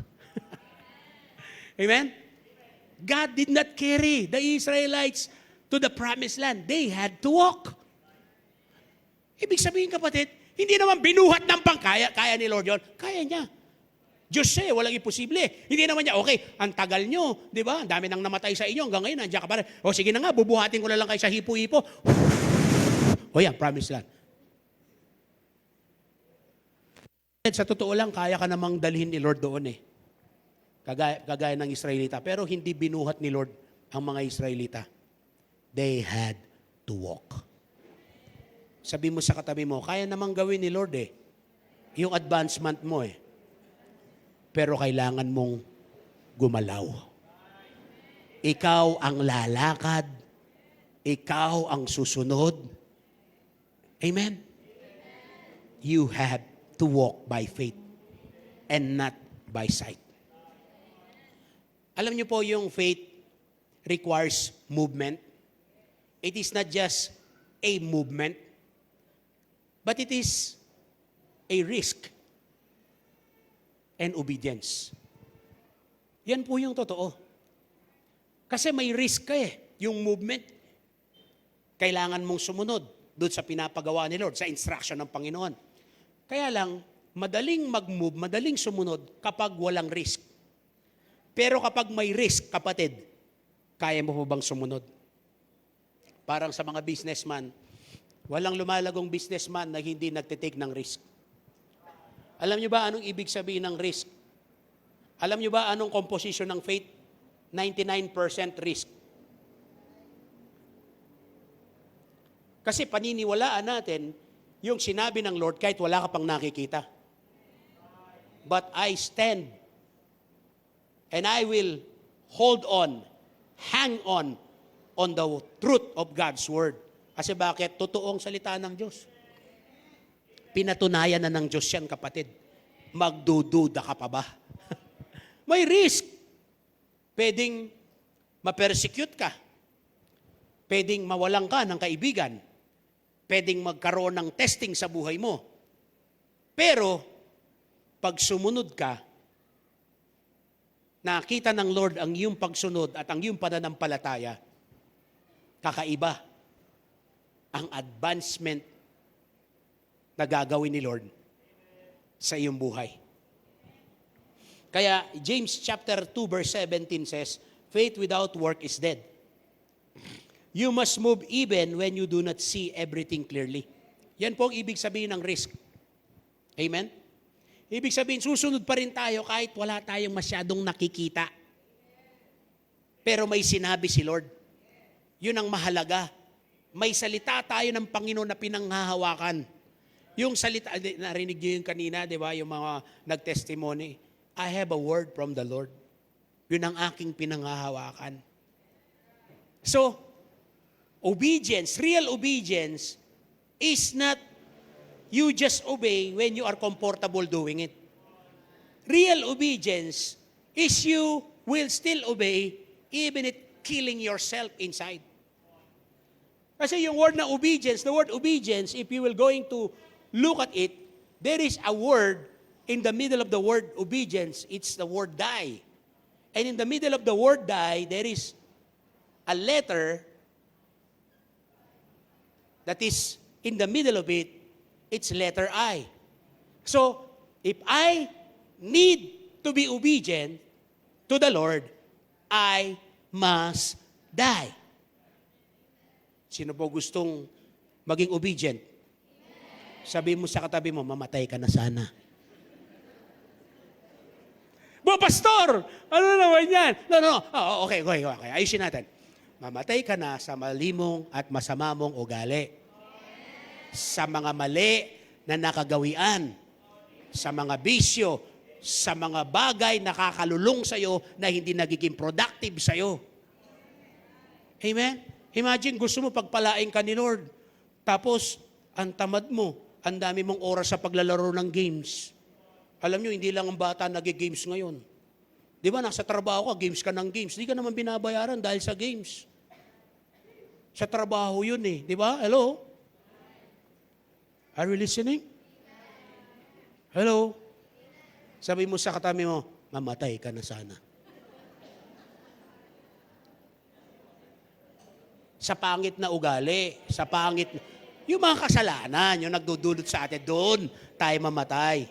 Amen? God did not carry the Israelites to the promised land. They had to walk. Ibig sabihin, kapatid, hindi naman binuhat ng pangkaya. Kaya ni Lord yun? Kaya niya. Diyos siya, walang imposible. Hindi naman niya, okay, ang tagal nyo, di ba? Ang dami nang namatay sa inyo, hanggang ngayon, nandiyan ka pa rin. O sige na nga, bubuhatin ko na lang kayo sa hipo-hipo. O yan, promise lang. Sa totoo lang, kaya ka namang dalhin ni Lord doon eh. Kagaya ng Israelita. Pero hindi binuhat ni Lord ang mga Israelita. They had to walk. Sabi mo sa katabi mo, kaya namang gawin ni Lord eh. Yung advancement mo eh. Pero kailangan mong gumalaw. Ikaw ang lalakad. Ikaw ang susunod. Amen? You have to walk by faith and not by sight. Alam niyo po, yung faith requires movement. It is not just a movement, but it is a risk and obedience. Yan po yung totoo. Kasi may risk ka eh, yung movement. Kailangan mong sumunod doon sa pinapagawa ni Lord, sa instruction ng Panginoon. Kaya lang, madaling mag-move, madaling sumunod kapag walang risk. Pero kapag may risk, kapatid, kaya mo po bang sumunod? Parang sa mga businessman, walang lumalagong businessman na hindi nagtitake ng risk. Alam niyo ba anong ibig sabihin ng risk? Alam niyo ba anong composition ng faith? 99% risk. Kasi paniniwalaan natin yung sinabi ng Lord kahit wala ka pang nakikita. But I stand and I will hold on, hang on the truth of God's word. Kasi bakit? Totoong salita ng Diyos. Pinatunayan na ng Diyos yan, kapatid. Magdududa ka pa ba? May risk. Pwedeng ma-persecute ka. Pwedeng mawalan ka ng kaibigan. Pwedeng magkaroon ng testing sa buhay mo. Pero, pag sumunod ka, nakita ng Lord ang iyong pagsunod at ang iyong pananampalataya, kakaiba ang advancement na gagawin ni Lord sa iyong buhay. Kaya James chapter 2 verse 17 says, faith without work is dead. You must move even when you do not see everything clearly. Yan po ang ibig sabihin ng risk. Amen? Ibig sabihin, susunod pa rin tayo kahit wala tayong masyadong nakikita. Pero may sinabi si Lord. Yun ang mahalaga. May salita tayo ng Panginoon na pinanghahawakan. Yung salita, narinig niyo yung kanina, di ba? Yung mga nag-testimony. I have a word from the Lord. Yun ang aking pinanghahawakan. So, obedience, real obedience, is not you just obey when you are comfortable doing it. Real obedience is you will still obey even it killing yourself inside. Kasi yung word na obedience, the word obedience, if you will going to look at it, there is a word in the middle of the word obedience, it's the word die. And in the middle of the word die, there is a letter that is in the middle of it, it's letter I. So, if I need to be obedient to the Lord, I must die. Sino po gustong maging obedient? Sabi mo sa katabi mo, mamatay ka na sana. Pastor! Ano naman yan? No. Okay. Ayusin natin. Mamatay ka na sa malimong at masama mong ugali. Sa mga mali na nakagawian. Sa mga bisyo. Sa mga bagay na kakalulong sa'yo na hindi nagiging productive sa'yo. Amen? Imagine, gusto mo pagpalain ka ni Lord. Tapos, ang tamad mo. Ang dami mong oras sa paglalaro ng games. Alam nyo, hindi lang ang bata nag-games ngayon. Di ba, nasa trabaho ka, games ka ng games. Di ka naman binabayaran dahil sa games. Sa trabaho yun eh. Di ba? Hello? Are you listening? Hello? Sabi mo sa katabi mo, mamatay ka na sana. Sa pangit na ugali, sa pangit na... Yung mga kasalanan, yung nagdudulot sa atin, doon tayo mamatay.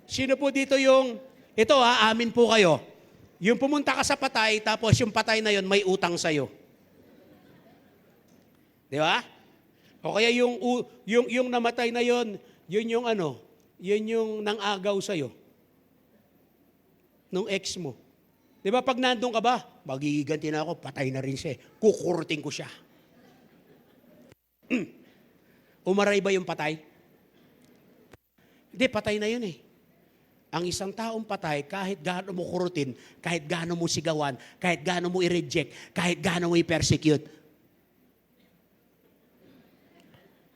Sino po dito yung, ito amin po kayo, yung pumunta ka sa patay, tapos yung patay na yon may utang sa'yo. Di ba? O kaya yung namatay na yon, yun yung ano, yun yung nang-agaw sa'yo. Nung ex mo. Di ba pag nandun ka ba, magigiganti na ako, patay na rin siya. Kukurting ko siya. Umaray ba yung patay? Hindi, patay na yun eh. Ang isang taong patay, kahit gaano mo kurutin, kahit gaano mo sigawan, kahit gaano mo i-reject, kahit gaano mo i-persecute,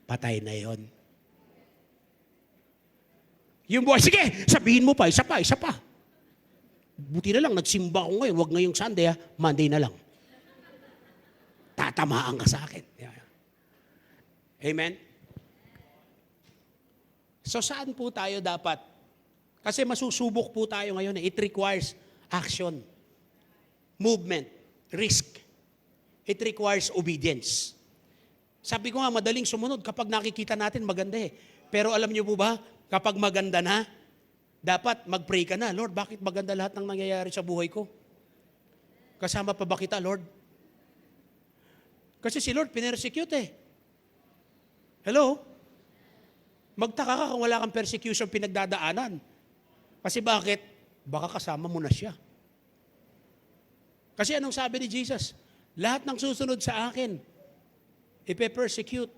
patay na yun. Yung buhay, sige, sabihin mo pa, isa pa. Buti na lang, nagsimba ko ngayon, wag ngayong Sunday, Monday na lang. Tatamaan ka sa akin. Amen? So saan po tayo dapat? Kasi masusubok po tayo ngayon. It requires action, movement, risk. It requires obedience. Sabi ko nga, madaling sumunod kapag nakikita natin maganda eh. Pero alam niyo po ba, kapag maganda na, dapat mag-pray ka na. Lord, bakit maganda lahat ng nangyayari sa buhay ko? Kasama pa ba kita, Lord? Kasi si Lord, pinersecute eh. Hello? Magtaka ka kung wala kang persecution pinagdadaanan. Kasi bakit? Baka kasama mo na siya. Kasi anong sabi ni Jesus? Lahat ng susunod sa akin, ipe-persecute.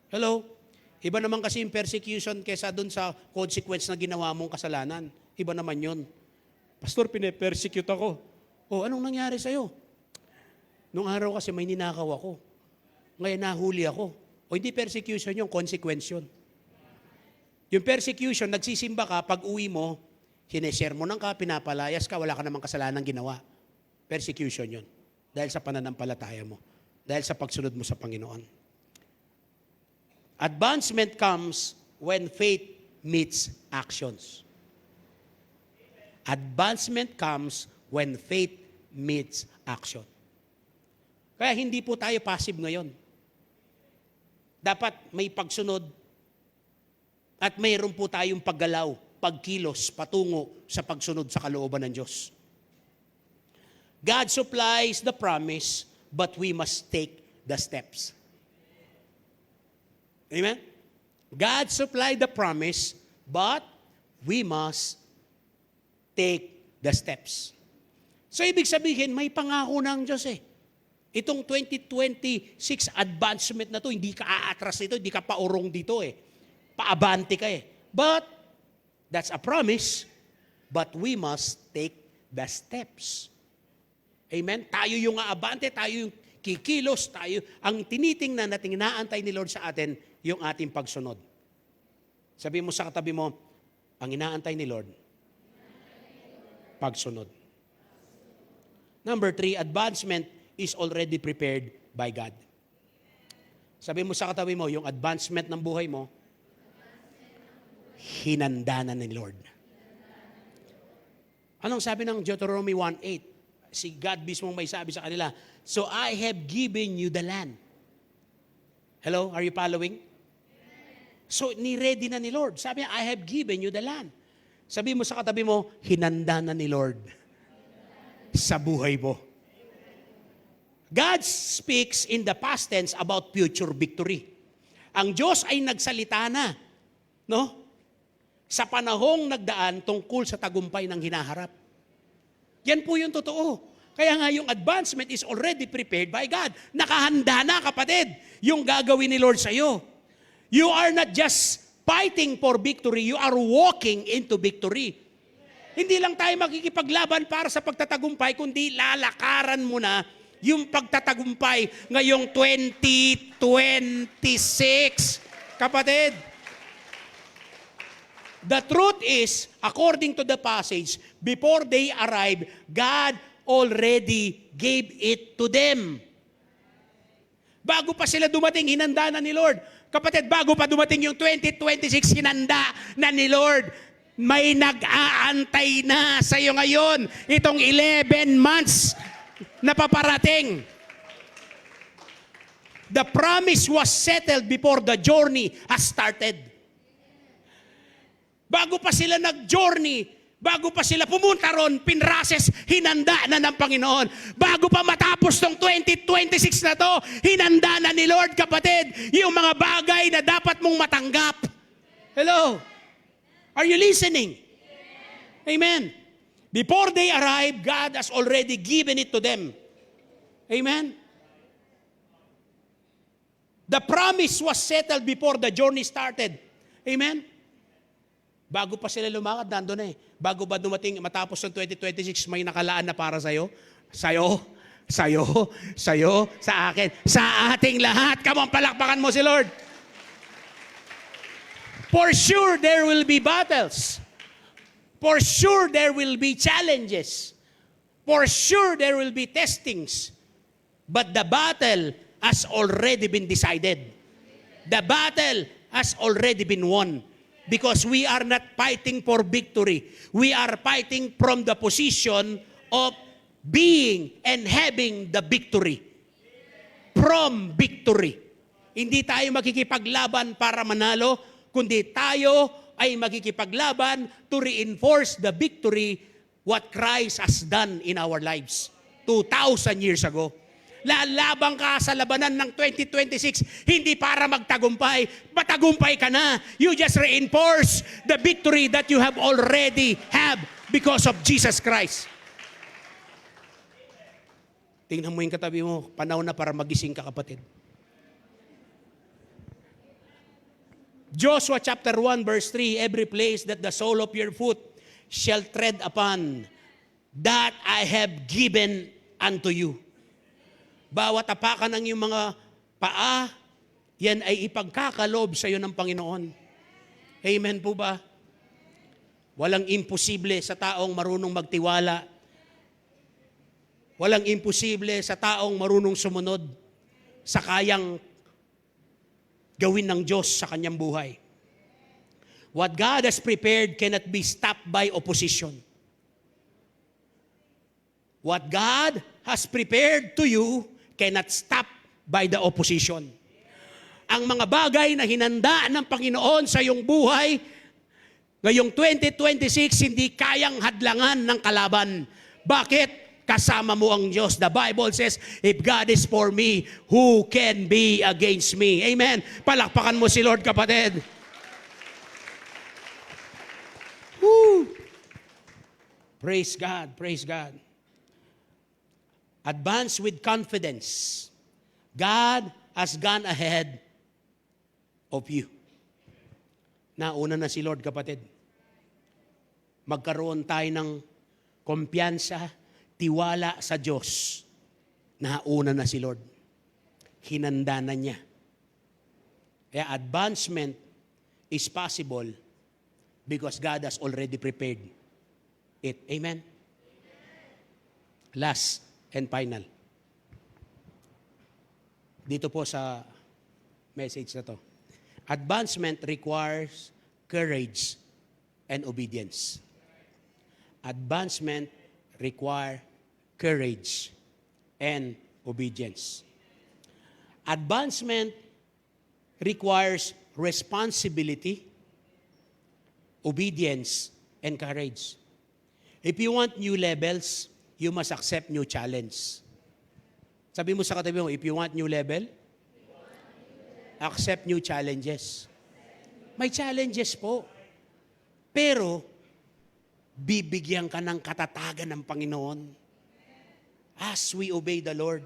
Hello? Iba naman kasi yung persecution kesa dun sa consequence na ginawa mong kasalanan. Iba naman yun. Pastor, pine-persecute ako. Oh, anong nangyari sa'yo? Nung araw kasi may ninakaw ako. Ngayon nahuli ako. O hindi persecution yung consequence yun. Yung persecution, nagsisimba ka, pag uwi mo, sinesermonan ka, pinapalayas ka, wala ka namang kasalanan ginawa. Persecution yun. Dahil sa pananampalataya mo. Dahil sa pagsunod mo sa Panginoon. Advancement comes when faith meets actions. Advancement comes when faith meets action. Kaya hindi po tayo passive ngayon. Dapat may pagsunod at mayroon po tayong paggalaw, pagkilos, patungo sa pagsunod sa kalooban ng Diyos. God supplies the promise, but we must take the steps. Amen? God supplied the promise, but we must take the steps. So ibig sabihin, may pangako ng Diyos eh. Itong 2026 advancement na to, hindi ka aatras nito, hindi ka paurong dito eh. Paabante ka eh. But, that's a promise, but we must take the steps. Amen? Tayo yung aabante, tayo yung kikilos, tayo ang tinitingnan at inaantay ni Lord sa atin, yung ating pagsunod. Sabi mo sa katabi mo, ang inaantay ni Lord, pagsunod. Number 3, advancement is already prepared by God. Sabi mo sa katabi mo, yung advancement ng buhay mo, hinanda na ni Lord. Anong sabi ng Deuteronomy 1:8? Si God mismo may sabi sa kanila, so I have given you the land. Hello, are you following? So, ni-ready na ni Lord. Sabi niya, I have given you the land. Sabi mo sa katabi mo, hinanda na ni Lord sa buhay mo. God speaks in the past tense about future victory. Ang Diyos ay nagsalita na, no? Sa panahong nagdaan tungkol sa tagumpay ng hinaharap. Yan po yung totoo. Kaya nga yung advancement is already prepared by God. Nakahanda na, kapatid, yung gagawin ni Lord sa iyo. You are not just fighting for victory, you are walking into victory. Hindi lang tayo makikipaglaban para sa pagtatagumpay, kundi lalakaran mo na yung pagtatagumpay ngayong 2026. Kapatid, the truth is, according to the passage, before they arrived, God already gave it to them. Bago pa sila dumating, hinanda na ni Lord. Kapatid, bago pa dumating yung 2026, hinanda na ni Lord. May nag-aantay na sa iyo ngayon, itong 11 months na paparating. The promise was settled before the journey has started. Bago pa sila nag-journey, bago pa sila pumunta ron, pinrases, hinanda na ng Panginoon. Bago pa matapos tong 2026 na to, hinanda na ni Lord, kapatid, yung mga bagay na dapat mong matanggap. Hello? Are you listening? Amen. Before they arrive, God has already given it to them. Amen. The promise was settled before the journey started. Amen. Bago pa sila lumakad, nandun na eh. Bago ba dumating, matapos ng 2026, may nakalaan na para sa'yo? Sa'yo, sa akin, sa ating lahat. Come on, palakpakan mo si Lord. For sure, there will be battles. For sure, there will be challenges. For sure, there will be testings. But the battle has already been decided. The battle has already been won. Because we are not fighting for victory. We are fighting from the position of being and having the victory. From victory. Hindi tayo makikipaglaban para manalo, kundi tayo ay makikipaglaban to reinforce the victory what Christ has done in our lives 2,000 years ago. Lalabang ka sa labanan ng 2026, hindi para magtagumpay. Matagumpay ka na. You just reinforce the victory that you have already have because of Jesus Christ. Tingnan mo yung katabi mo, panahon na para magising ka, kapatid. Joshua chapter 1 verse 3, every place that the sole of your foot shall tread upon, that I have given unto you. Bawat apakan ng iyong mga paa, yan ay ipagkakalob sa iyo ng Panginoon. Amen po ba? Walang imposible sa taong marunong magtiwala. Walang imposible sa taong marunong sumunod sa kayang gawin ng Diyos sa kanyang buhay. What God has prepared cannot be stopped by opposition. What God has prepared to you cannot stop by the opposition. Ang mga bagay na hinanda ng Panginoon sa iyong buhay, ngayong 2026, hindi kayang hadlangan ng kalaban. Bakit? Kasama mo ang Diyos. The Bible says, if God is for me, who can be against me? Amen. Palakpakan mo si Lord, kapatid. Woo! Praise God, praise God. Advance with confidence. God has gone ahead of you. Nauna na si Lord, kapatid. Magkaroon tayo ng kumpiyansa, tiwala sa Diyos. Nauna na si Lord. Hinanda na niya. Kaya advancement is possible because God has already prepared it. Amen? Last and final. Dito po sa message na to. Advancement requires courage and obedience. Advancement requires courage and obedience. Advancement requires responsibility, obedience, and courage. If you want new levels, you must accept new challenge. Sabi mo sa katabi mo, if you want new level, accept new challenges. May challenges po. Pero, bibigyan ka ng katatagan ng Panginoon. As we obey the Lord,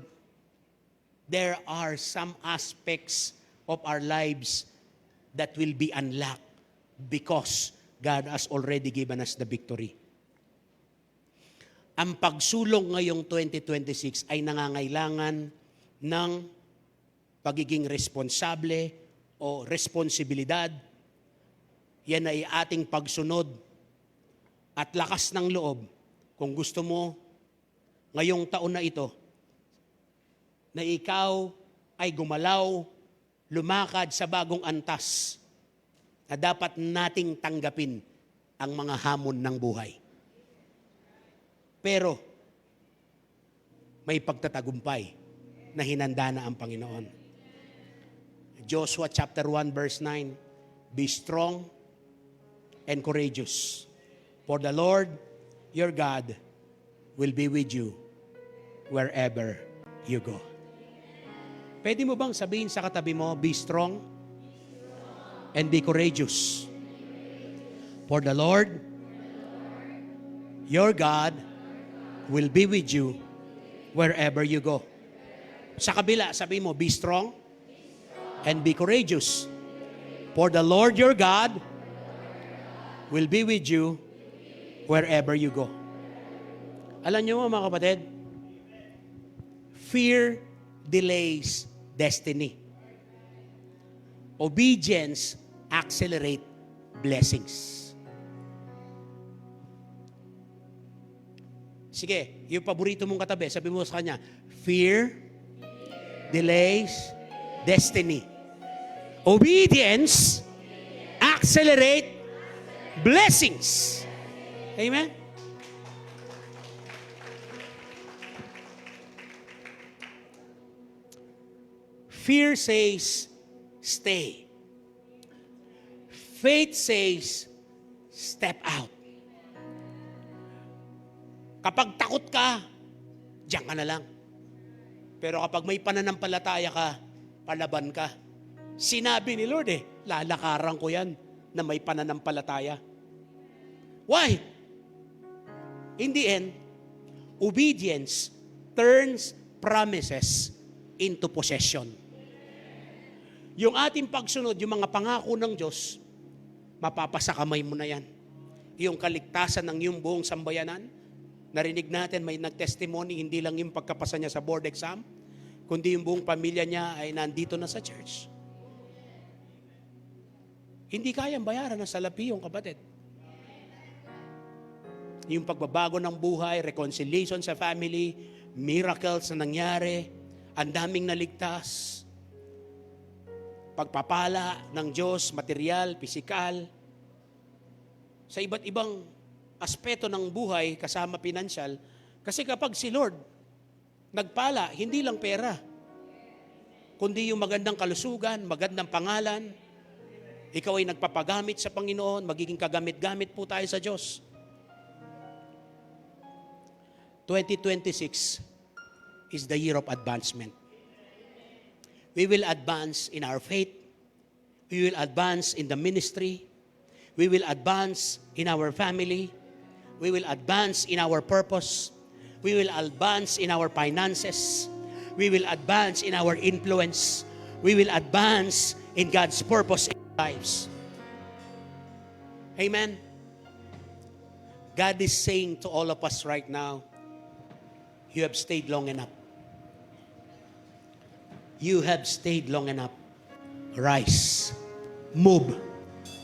there are some aspects of our lives that will be unlocked because God has already given us the victory. Ang pagsulong ngayong 2026 ay nangangailangan ng pagiging responsable o responsibilidad. Yan ay ating pagsunod at lakas ng loob. Kung gusto mo, ngayong taon na ito, na ikaw ay gumalaw, lumakad sa bagong antas na dapat nating tanggapin ang mga hamon ng buhay. Pero, may pagtatagumpay na hinanda na ang Panginoon. Joshua chapter 1 verse 9, be strong and courageous, for the Lord your God will be with you wherever you go. Pwede mo bang sabihin sa katabi mo, be strong and be courageous, for the Lord your God will be with you wherever you go. Sa kabila, sabi mo, be strong and be courageous, for the Lord your God will be with you wherever you go. Alam niyo mga kapatid, fear delays destiny. Obedience accelerate blessings. Sige, yung paborito mong katabi, sabi mo sa kanya, fear delays destiny. Obedience accelerate blessings. Amen? Fear says, stay. Faith says, step out. Kapag takot ka, diyan ka na lang. Pero kapag may pananampalataya ka, palaban ka. Sinabi ni Lord lalakaran ko yan na may pananampalataya. Why? In the end, obedience turns promises into possession. Yung ating pagsunod, yung mga pangako ng Diyos, mapapasa kamay mo na yan. Yung kaligtasan ng iyong buong sambayanan, narinig natin, may nag-testimony, hindi lang yung pagkapasa niya sa board exam, kundi yung buong pamilya niya ay nandito na sa church. Hindi kayang bayaran ng salapi yung kapatid. Yung pagbabago ng buhay, reconciliation sa family, miracles na nangyari, ang daming naligtas, pagpapala ng Diyos, material, pisikal, sa iba't ibang aspeto ng buhay kasama pinansyal. Kasi kapag si Lord nagpala, hindi lang pera, kundi yung magandang kalusugan, magandang pangalan, ikaw ay nagpapagamit sa Panginoon, magiging kagamit-gamit po tayo sa Diyos. 2026 is the year of advancement. We will advance in our faith. We will advance in the ministry. We will advance in our family. We will advance in our purpose. We will advance in our finances. We will advance in our influence. We will advance in God's purpose in our lives. Amen. God is saying to all of us right now, you have stayed long enough. You have stayed long enough. Rise, move,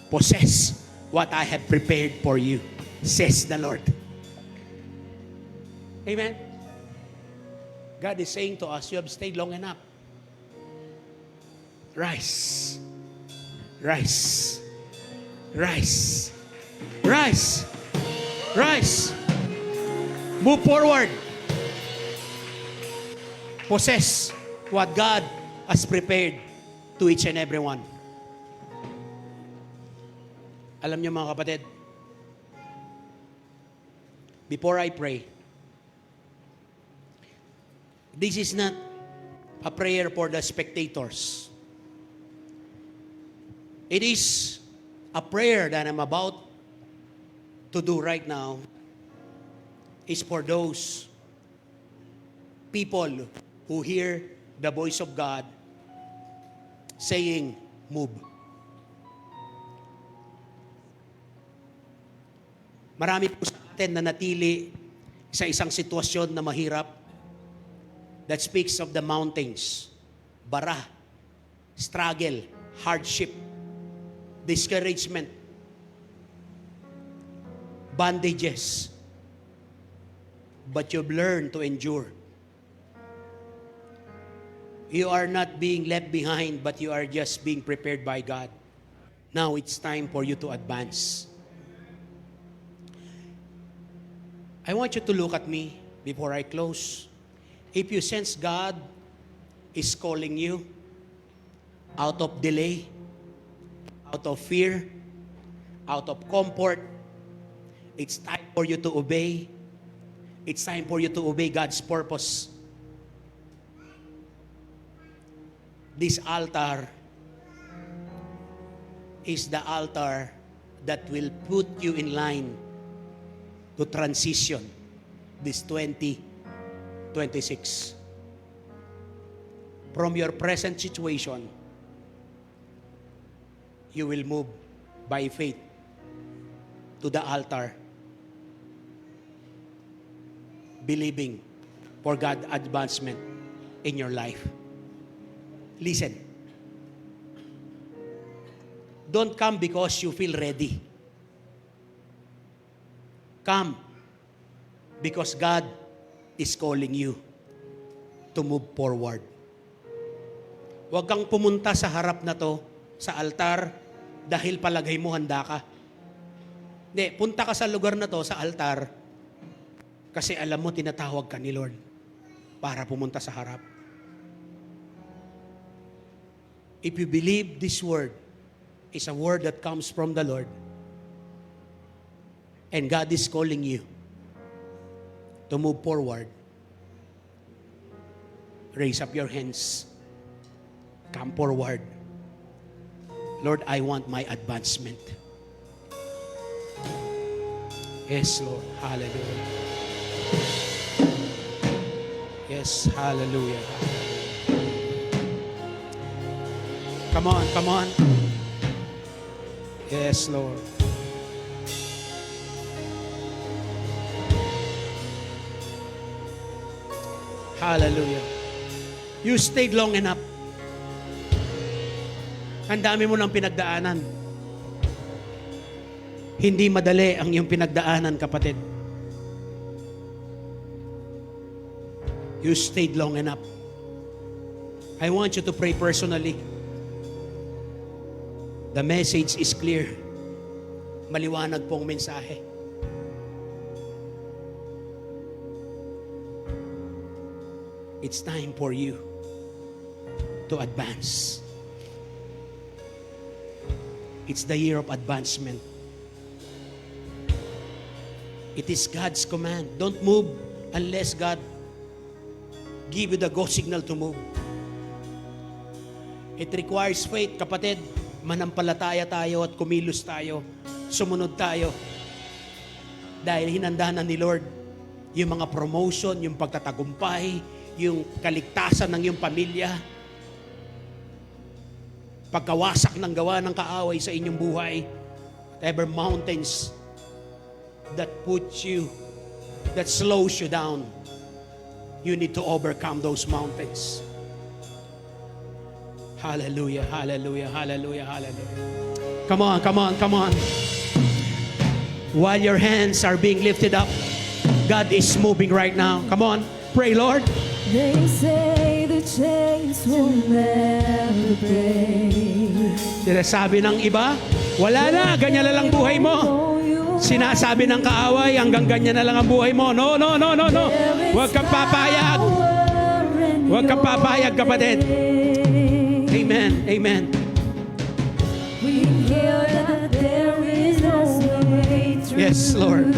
possess what I have prepared for you, says the Lord. Amen. God is saying to us, you have stayed long enough. Rise. Rise. Rise. Rise. Rise. Move forward. Possess what God has prepared to each and every one. Alam niyo mga kapatid, before I pray, this is not a prayer for the spectators. It is a prayer that I'm about to do right now is for those people who hear the voice of God saying, move. Marami po sa atin na natili sa isang sitwasyon na mahirap that speaks of the mountains, bara, struggle, hardship, discouragement, bondages. But you've learned to endure. You are not being left behind, but you are just being prepared by God. Now it's time for you to advance. I want you to look at me before I close. If you sense God is calling you out of delay, out of fear, out of comfort, it's time for you to obey. It's time for you to obey God's purpose. This altar is the altar that will put you in line to transition this 2026. From your present situation, you will move by faith to the altar, believing for God's advancement in your life. Listen. Don't come because you feel ready. Come because God is calling you to move forward. Huwag kang pumunta sa harap na to, sa altar, dahil palagay mo handa ka. Hindi, punta ka sa lugar na to, sa altar, kasi alam mo tinatawag ka ni Lord para pumunta sa harap. If you believe this word is a word that comes from the Lord, and God is calling you to move forward, raise up your hands. Come forward. Lord, I want my advancement. Yes, Lord. Hallelujah. Yes, hallelujah. Come on, come on. Yes, Lord. Hallelujah. You stayed long enough. Ang dami mo ng pinagdaanan. Hindi madali ang iyong pinagdaanan, kapatid. You stayed long enough. I want you to pray personally. The message is clear. Maliwanag pong mensahe. It's time for you to advance. It's the year of advancement. It is God's command. Don't move unless God give you the go signal to move. It requires faith, kapatid. Manampalataya tayo at kumilos tayo. Sumunod tayo. Dahil hinanda na ni Lord yung mga promotion, yung pagtatagumpay, yung kaligtasan ng iyong pamilya, pagkawasak ng gawa ng kaaway sa inyong buhay, whatever mountains that puts you, that slows you down, you need to overcome those mountains. Hallelujah, hallelujah, hallelujah, hallelujah. Come on, come on, come on. While your hands are being lifted up, God is moving right now. Come on, pray, Lord. They say the chains will never break. Sinasabi ng iba, wala na, ganyan na lang buhay mo. Sinasabi ng kaaway, hanggang ganyan na lang ang buhay mo. No, no, no, no, no. Huwag kang papayag. Huwag kang papayag, kapatid. Amen. Amen. We hear that there is no way through. Yes, Lord.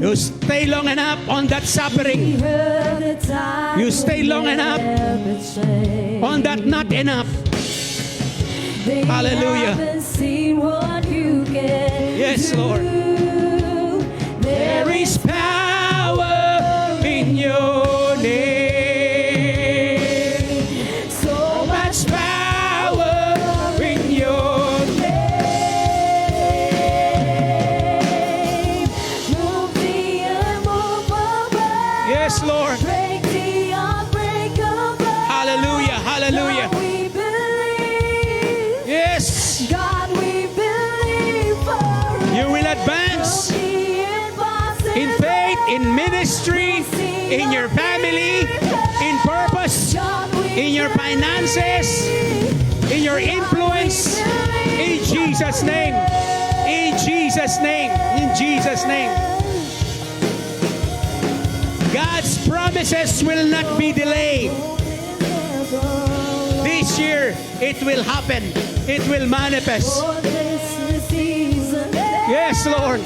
You stay long enough on that We suffering. heard the time You stay long will enough never change. On that not enough. They Hallelujah. haven't seen what you can Yes, do. Lord. There is power in your name. So Much power in your name. Move the immovable. Yes, Lord. Break the unbreakable. Hallelujah. Hallelujah. God, we believe. Yes. God, we believe for it. You will advance in faith, in ministry, in your family, in purpose, in your finances, in your influence. In Jesus' name. In Jesus' name. In Jesus' name. God's promises will not be delayed. This year, it will happen. It will manifest. Yes, Lord.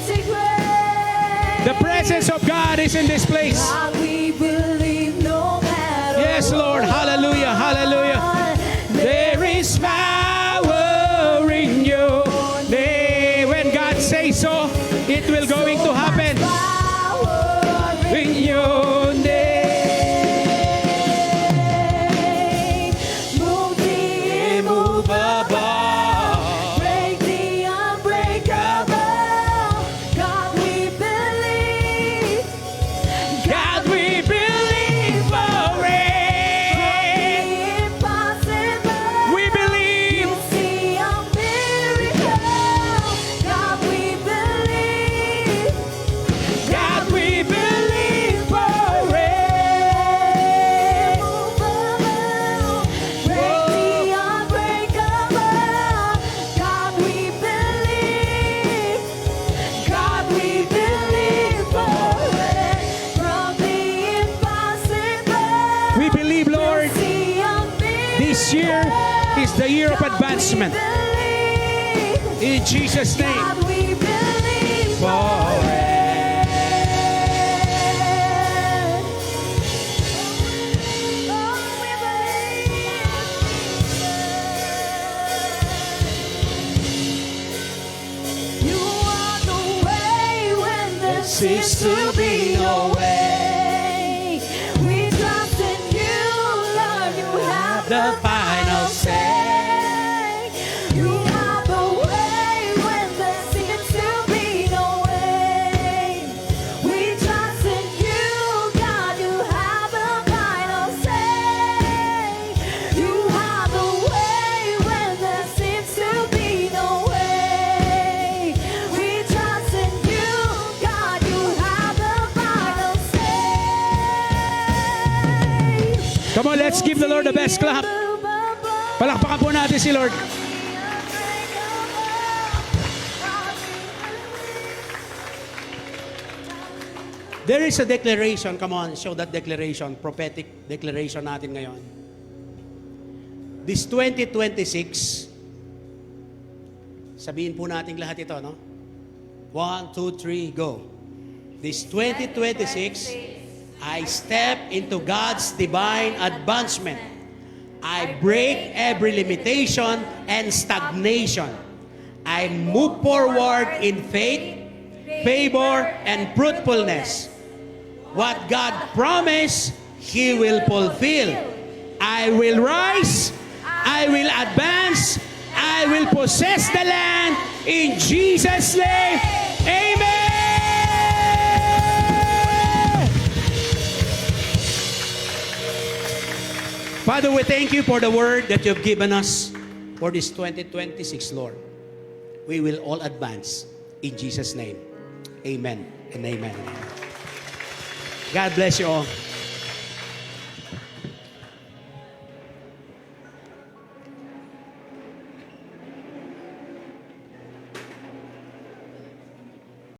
The presence of God is in this place. God, we believe no matter Yes, Lord. Hallelujah. Hallelujah. There is power in your name. When God says so, it will going to happen. power In your name. move the immovable, break the unbreakable. God, we believe. God, we believe for it. Impossible. We believe. See a miracle. God, we believe. God, we believe for it. Break the unbreakable. God, we believe. God, we believe for it. From the impossible. We believe, Lord, See a this year is the year of miracle. advancement. God, we believe. In Jesus' name. God, we believe For for it. You are the way when there seems to be no way. We trust in you, Lord. You have The final say. You are the way when there seems to be no way. We trust in you, God. You have the final say. You are the way when there seems to be no way. We trust in you, God. You have the final say. Come on, let's give the Lord the best clap. Palakpakan po natin si Lord. There is a declaration. Come on, show that declaration. Prophetic declaration natin ngayon. This 2026, sabihin po natin lahat ito, no? 1, 2, 3, go. This 2026, I step into God's divine advancement. I break every limitation and stagnation. I move forward in faith, favor, and fruitfulness. What God promised, He will fulfill. I will rise, I will advance, I will possess the land in Jesus' name. Amen. Father, we thank you for the word that you've given us for this 2026, Lord. We will all advance in Jesus' name. Amen and amen. God bless you all.